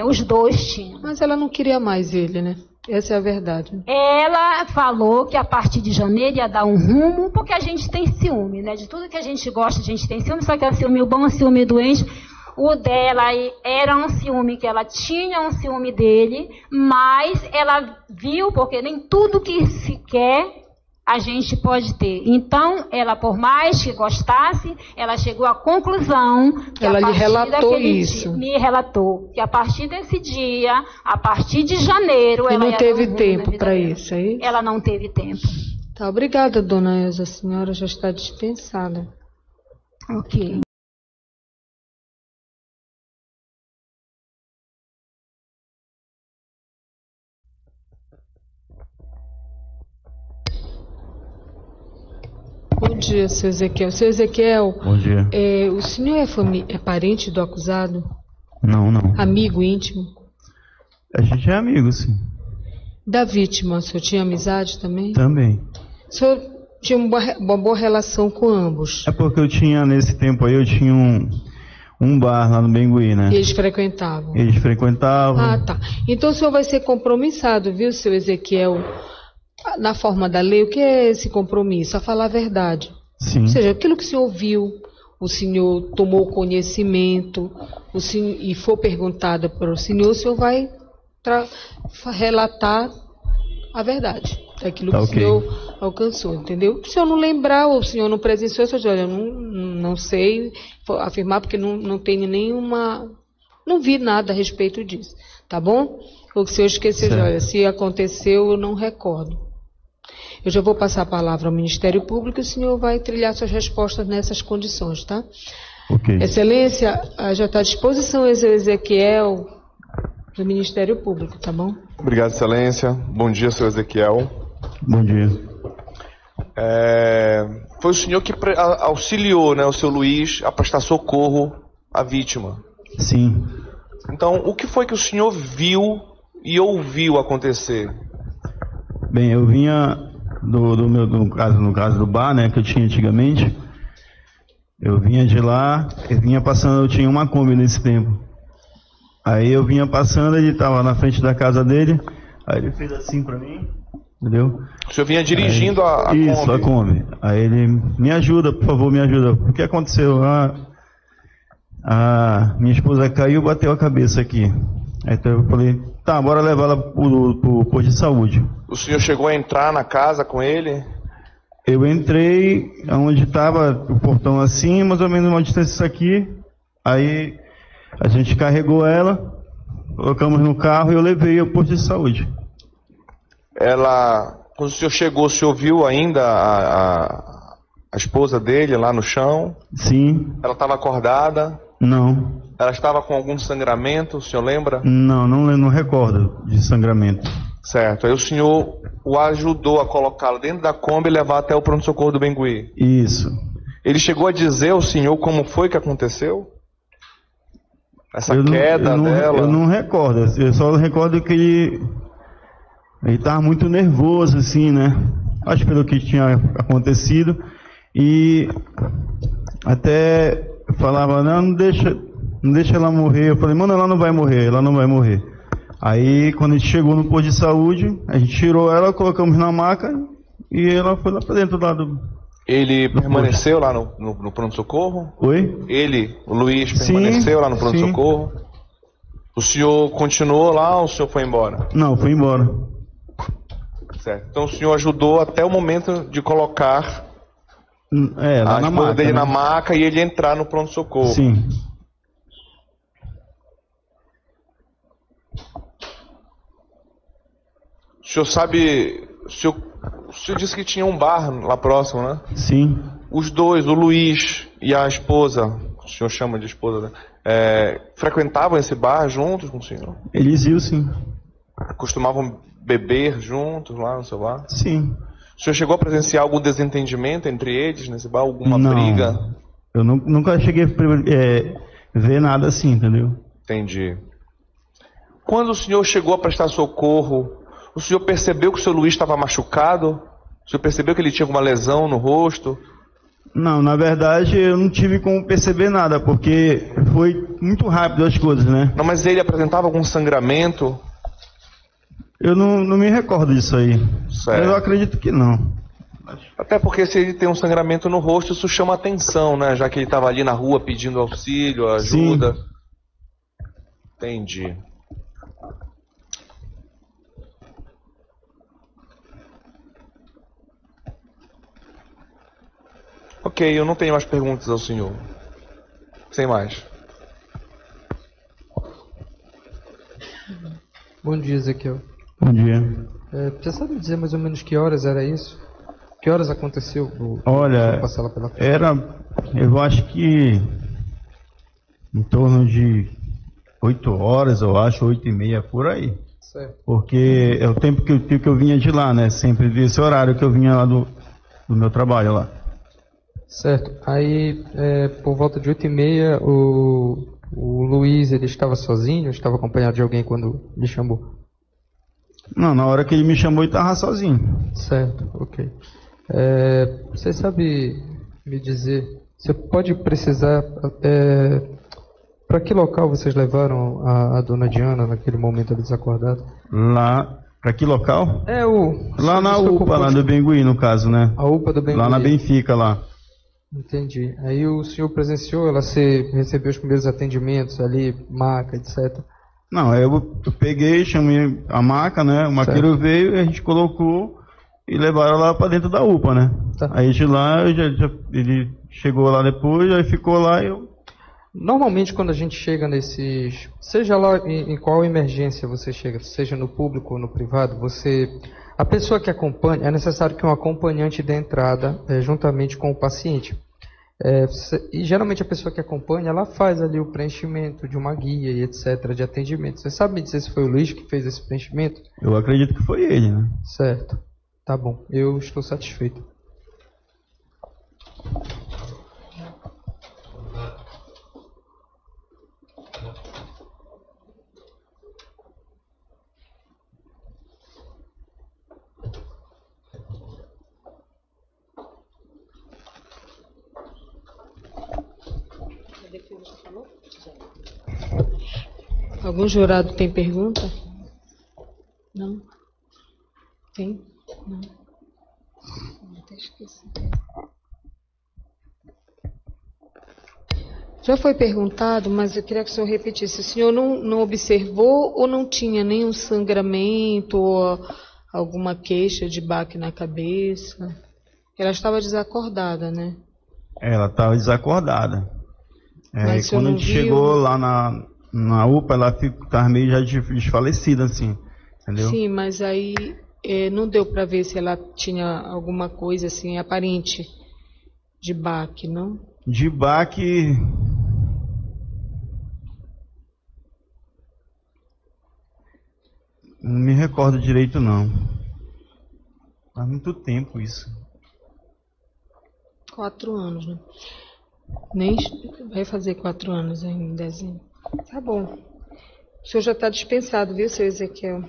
Os dois tinham. Mas ela não queria mais ele, né? Essa é a verdade. Ela falou que a partir de janeiro ia dar um rumo, porque a gente tem ciúme, né? De tudo que a gente gosta, a gente tem ciúme, só que é ciúme bom, ciúme doente. O dela era um ciúme que ela tinha, um ciúme dele, mas ela viu, porque nem tudo que se quer a gente pode ter. Então, ela, por mais que gostasse, ela chegou à conclusão que ela lhe relatou isso. Me relatou que a partir desse dia, a partir de janeiro, e ela não teve tempo para isso, é isso? Ela não teve tempo. Tá, obrigada, dona Elza. A senhora já está dispensada. Ok. Bom dia, seu Ezequiel. Seu Ezequiel, bom dia. O senhor é parente do acusado? Não. Amigo íntimo? A gente é amigo, sim. Da vítima, o senhor tinha amizade também? Também. O senhor tinha uma boa relação com ambos? É porque eu tinha, nesse tempo aí, eu tinha um bar lá no Bengui, né? E eles frequentavam? Eles frequentavam. Ah, tá. Então o senhor vai ser compromissado, viu, seu Ezequiel? Na forma da lei, o que é esse compromisso? A falar a verdade. Sim. Ou seja, aquilo que o senhor viu, o senhor tomou conhecimento, e for perguntado para o senhor vai relatar a verdade. Daquilo que o senhor alcançou, entendeu? Se o senhor não lembrar, ou o senhor não presenciou, o senhor diz, olha, eu não sei afirmar, porque não tenho nenhuma... Não vi nada a respeito disso, tá bom? Ou que o senhor esqueceu, olha, se aconteceu, eu não recordo. Eu já vou passar a palavra ao Ministério Público e o senhor vai trilhar suas respostas nessas condições, tá? Ok. Excelência, já está à disposição o Ezequiel do Ministério Público, tá bom? Obrigado, Excelência. Bom dia, seu Ezequiel. Bom dia. Foi o senhor que auxiliou, né, o seu Luiz a prestar socorro à vítima. Sim. Então, o que foi que o senhor viu e ouviu acontecer? Bem, eu vinha no caso do bar, né, que eu tinha antigamente. Eu vinha de lá, eu tinha uma Kombi nesse tempo. Aí eu vinha passando, ele estava na frente da casa dele, aí ele fez assim pra mim, entendeu? O senhor vinha dirigindo a Kombi? Isso, a Kombi. Aí ele, me ajuda, por favor, me ajuda. O que aconteceu? Minha esposa caiu e bateu a cabeça aqui. Aí então eu falei, tá, bora levar ela pro posto de saúde. O senhor chegou a entrar na casa com ele? Eu entrei onde estava o portão assim, mais ou menos uma distância aqui. Aí a gente carregou ela, colocamos no carro e eu levei ao posto de saúde. Quando o senhor chegou, o senhor viu ainda a esposa dele lá no chão? Sim. Ela estava acordada? Não. Ela estava com algum sangramento, o senhor lembra? Não recordo de sangramento. Certo. Aí o senhor o ajudou a colocá-la dentro da Kombi e levar até o pronto-socorro do Bengui? Isso. Ele chegou a dizer ao senhor como foi que aconteceu? Essa queda dela? Eu não recordo. Eu só recordo que ele estava muito nervoso, assim, né? Acho pelo que tinha acontecido. E até falava, não deixa ela morrer. Eu falei, mano, ela não vai morrer. Aí, quando a gente chegou no posto de saúde, a gente tirou ela, colocamos na maca e ela foi lá pra dentro do... Ele permaneceu lá no pronto-socorro? Oi? Ele, o Luiz, permaneceu lá no pronto-socorro? O senhor continuou lá ou o senhor foi embora? Não, foi embora. Certo. Então o senhor ajudou até o momento de colocar lá na maca, dele, né, na maca e ele entrar no pronto-socorro. Sim. O senhor sabe... O senhor disse que tinha um bar lá próximo, né? Sim. Os dois, o Luiz e a esposa, o senhor chama de esposa, né? Frequentavam esse bar juntos com o senhor? Eles iam, sim. Costumavam beber juntos lá no seu bar? Sim. O senhor chegou a presenciar algum desentendimento entre eles nesse bar? Alguma Não, briga? Eu nunca cheguei a ver nada assim, entendeu? Entendi. Quando o senhor chegou a prestar socorro, o senhor percebeu que o seu Luiz estava machucado? O senhor percebeu que ele tinha alguma lesão no rosto? Não, na verdade eu não tive como perceber nada, porque foi muito rápido as coisas, né? Não, mas ele apresentava algum sangramento? Eu não me recordo disso aí. Certo. Eu acredito que não. Até porque se ele tem um sangramento no rosto, isso chama atenção, né? Já que ele estava ali na rua pedindo auxílio, ajuda. Sim. Entendi. Ok, eu não tenho mais perguntas ao senhor. Sem mais. Bom dia, Ezequiel. Bom dia. Você sabe dizer mais ou menos que horas era isso? Que horas aconteceu? Olha, eu acho que em torno de 8 horas, eu acho, 8h30, por aí. Certo. Porque é o tempo que eu vinha de lá, né? Sempre desse horário que eu vinha lá do meu trabalho lá. Certo. Aí, por volta de 8h30, o Luiz, ele estava sozinho? Estava acompanhado de alguém quando lhe chamou? Não, na hora que ele me chamou, ele estava sozinho. Certo, ok. Você sabe me dizer, você pode precisar, para que local vocês levaram a dona Diana naquele momento ali desacordada? Lá, para que local? Lá na UPA, lá do Bengui, no caso, né? A UPA do Bengui. Lá na Benfica, lá. Entendi. Aí o senhor presenciou, ela recebeu os primeiros atendimentos ali, maca, etc. Não, eu peguei, chamei a maca, né? O maqueiro veio e a gente colocou e levaram lá para dentro da UPA, né? Tá. Aí de lá, ele chegou lá depois, aí ficou lá e eu... Normalmente quando a gente chega nesses... Seja lá em qual emergência você chega, seja no público ou no privado, a pessoa que acompanha, é necessário que um acompanhante dê entrada juntamente com o paciente. E geralmente a pessoa que acompanha, ela faz ali o preenchimento de uma guia e etc, de atendimento. Você sabe me dizer se foi o Luiz que fez esse preenchimento? Eu acredito que foi ele, né? Certo. Tá bom, eu estou satisfeito. Algum jurado tem pergunta? Não? Tem? Não. Até esqueci. Já foi perguntado, mas eu queria que o senhor repetisse. O senhor não observou ou não tinha nenhum sangramento ou alguma queixa de baque na cabeça? Ela estava desacordada, né? Ela estava desacordada. Quando a gente chegou lá na UPA, ela estava meio já desfalecida, assim, entendeu? Sim, mas aí não deu para ver se ela tinha alguma coisa assim aparente de baque, não? De baque... Não me recordo direito, não. Faz muito tempo isso. 4 anos, né? Nem vai fazer 4 anos em dezembro. Tá bom. O senhor já está dispensado, viu, seu Ezequiel?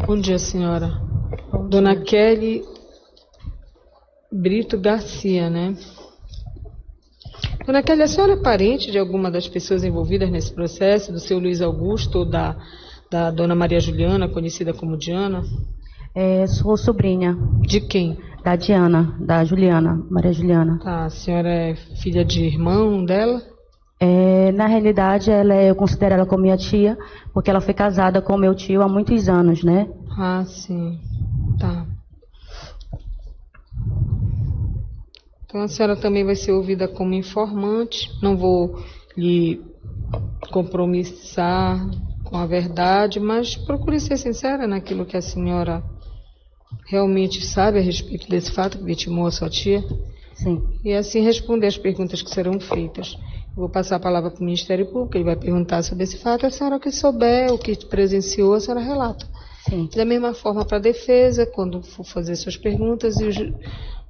Bom dia, senhora. Bom Dona dia. Kelly Brito Garcia, né? Dona Kelly, a senhora é parente de alguma das pessoas envolvidas nesse processo, do seu Luiz Augusto ou da Dona Maria Juliana, conhecida como Diana? Sou sobrinha. De quem? Da Diana, da Juliana, Maria Juliana. Tá, a senhora é filha de irmão dela? Na realidade, eu considero ela como minha tia, porque ela foi casada com meu tio há muitos anos, né? Ah, sim. Tá. Então a senhora também vai ser ouvida como informante. Não vou lhe compromissar com a verdade, mas procure ser sincera naquilo que a senhora realmente sabe a respeito desse fato que vitimou a sua tia. Sim. E assim responder as perguntas que serão feitas. Eu vou passar a palavra para o Ministério Público, ele vai perguntar sobre esse fato, a senhora que souber, o que presenciou, a senhora relata. Sim. Da mesma forma para a defesa, quando for fazer suas perguntas, e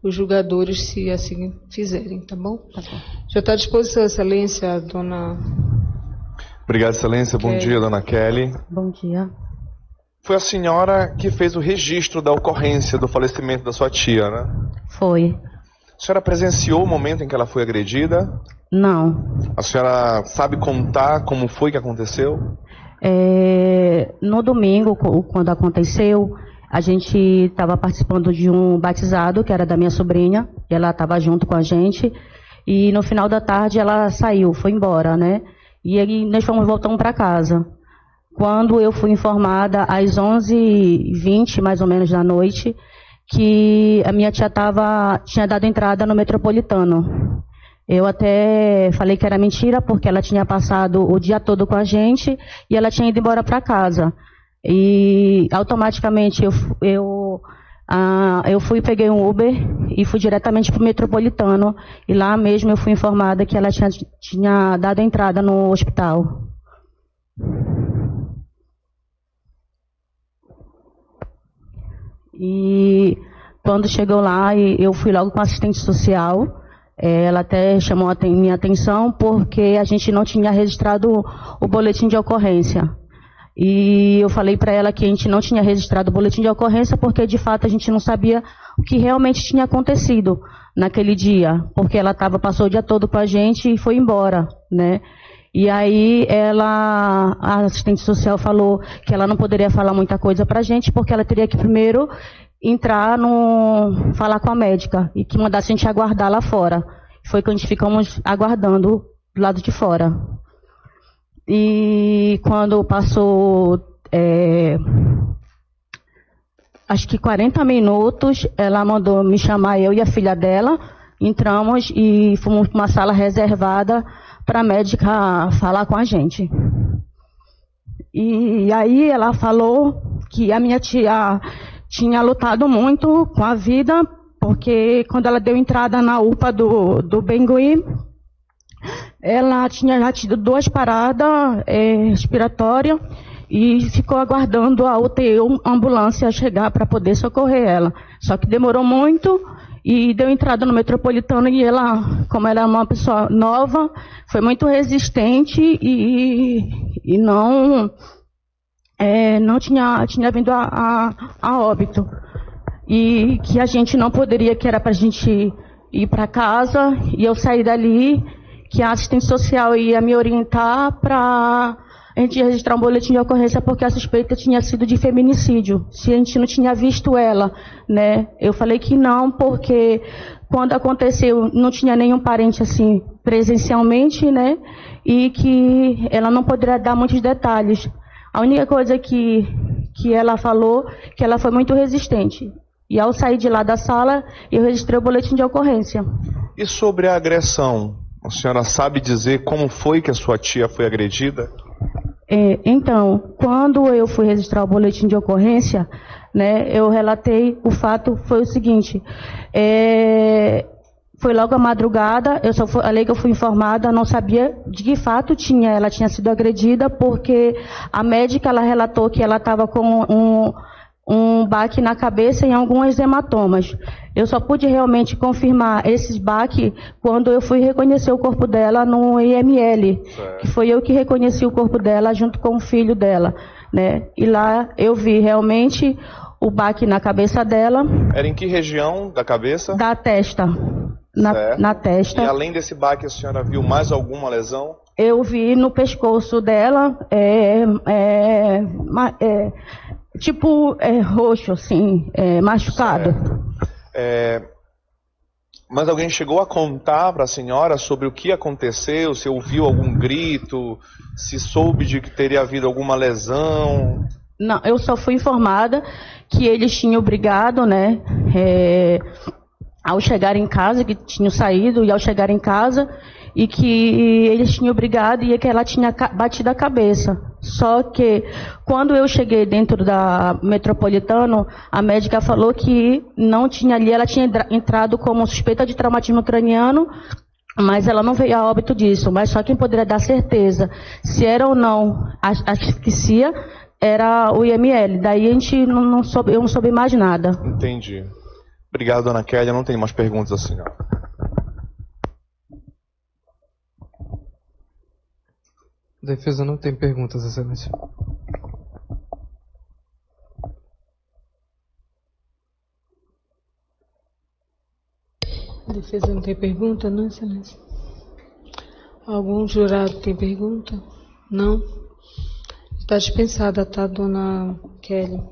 os julgadores, se assim fizerem, tá bom? Tá bom. Já está à disposição, Excelência, dona... Obrigado, Excelência. Bom dia, dona Kelly. Bom dia. Foi a senhora que fez o registro da ocorrência do falecimento da sua tia, né? Foi. A senhora presenciou o momento em que ela foi agredida? Não. A senhora sabe contar como foi que aconteceu? No domingo, quando aconteceu, a gente estava participando de um batizado, que era da minha sobrinha, e ela estava junto com a gente, e no final da tarde ela saiu, foi embora, né? E aí nós fomos voltando para casa. Quando eu fui informada, às 11h20, mais ou menos, da noite, que a minha tia tinha dado entrada no Metropolitano. Eu até falei que era mentira, porque ela tinha passado o dia todo com a gente e ela tinha ido embora para casa. E automaticamente eu fui, peguei um Uber e fui diretamente para o Metropolitano. E lá mesmo eu fui informada que ela tinha dado entrada no hospital. E quando chegou lá, eu fui logo com a assistente social. Ela até chamou a minha atenção porque a gente não tinha registrado o boletim de ocorrência. E eu falei para ela que a gente não tinha registrado o boletim de ocorrência porque, de fato, a gente não sabia o que realmente tinha acontecido naquele dia. Porque ela passou o dia todo com a gente e foi embora, né? E aí a assistente social falou que ela não poderia falar muita coisa para a gente porque ela teria que primeiro falar com a médica e que mandasse a gente aguardar lá fora. Foi que a gente ficamos aguardando do lado de fora. E quando passou, acho que 40 minutos, ela mandou me chamar, eu e a filha dela. Entramos e fomos para uma sala reservada para a médica falar com a gente. E aí ela falou que a minha tia tinha lutado muito com a vida, porque quando ela deu entrada na UPA do Bengui, ela tinha já tido 2 paradas respiratórias e ficou aguardando a UTI, ambulância, chegar para poder socorrer ela. Só que demorou muito e deu entrada no Metropolitano e ela, como ela é uma pessoa nova, foi muito resistente e não tinha vindo a óbito. E que a gente não poderia, que era para a gente ir para casa, e eu saí dali, que a assistente social ia me orientar para a gente registrar um boletim de ocorrência, porque a suspeita tinha sido de feminicídio, se a gente não tinha visto ela, né? Eu falei que não, porque quando aconteceu não tinha nenhum parente assim presencialmente, né? E que ela não poderia dar muitos detalhes. A única coisa que ela falou, que ela foi muito resistente. E ao sair de lá da sala, eu registrei o boletim de ocorrência. E sobre a agressão? A senhora sabe dizer como foi que a sua tia foi agredida? Então, quando eu fui registrar o boletim de ocorrência, né, eu relatei o fato, foi o seguinte, foi logo à madrugada, eu só falei que eu fui informada, não sabia de que fato ela tinha sido agredida, porque a médica, ela relatou que ela estava com um baque na cabeça e alguns hematomas. Eu só pude realmente confirmar esses baques quando eu fui reconhecer o corpo dela no IML, que foi eu que reconheci o corpo dela junto com o filho dela, né? E lá eu vi realmente o baque na cabeça dela. Era em que região da cabeça? Da testa. Na testa. E além desse baque, a senhora viu mais alguma lesão? Eu vi no pescoço dela, tipo roxo, assim, machucado. Mas alguém chegou a contar para a senhora sobre o que aconteceu? Se ouviu algum grito? Se soube de que teria havido alguma lesão? Não, eu só fui informada que eles tinham brigado, né? ao chegar em casa, que tinham saído, e ao chegar em casa, e que eles tinham brigado e que ela tinha batido a cabeça. Só que, quando eu cheguei dentro da Metropolitano, a médica falou que não tinha ali, ela tinha entrado como suspeita de traumatismo craniano, mas ela não veio a óbito disso. Mas só quem poderia dar certeza se era ou não a asfixia era o IML. Daí a gente eu não soube mais nada. Entendi. Obrigado, dona Kelly. Eu não tenho mais perguntas à senhora. Defesa não tem perguntas, Excelência. Defesa não tem pergunta, não, Excelência? Algum jurado tem pergunta? Não? Está dispensada, tá, dona Kelly?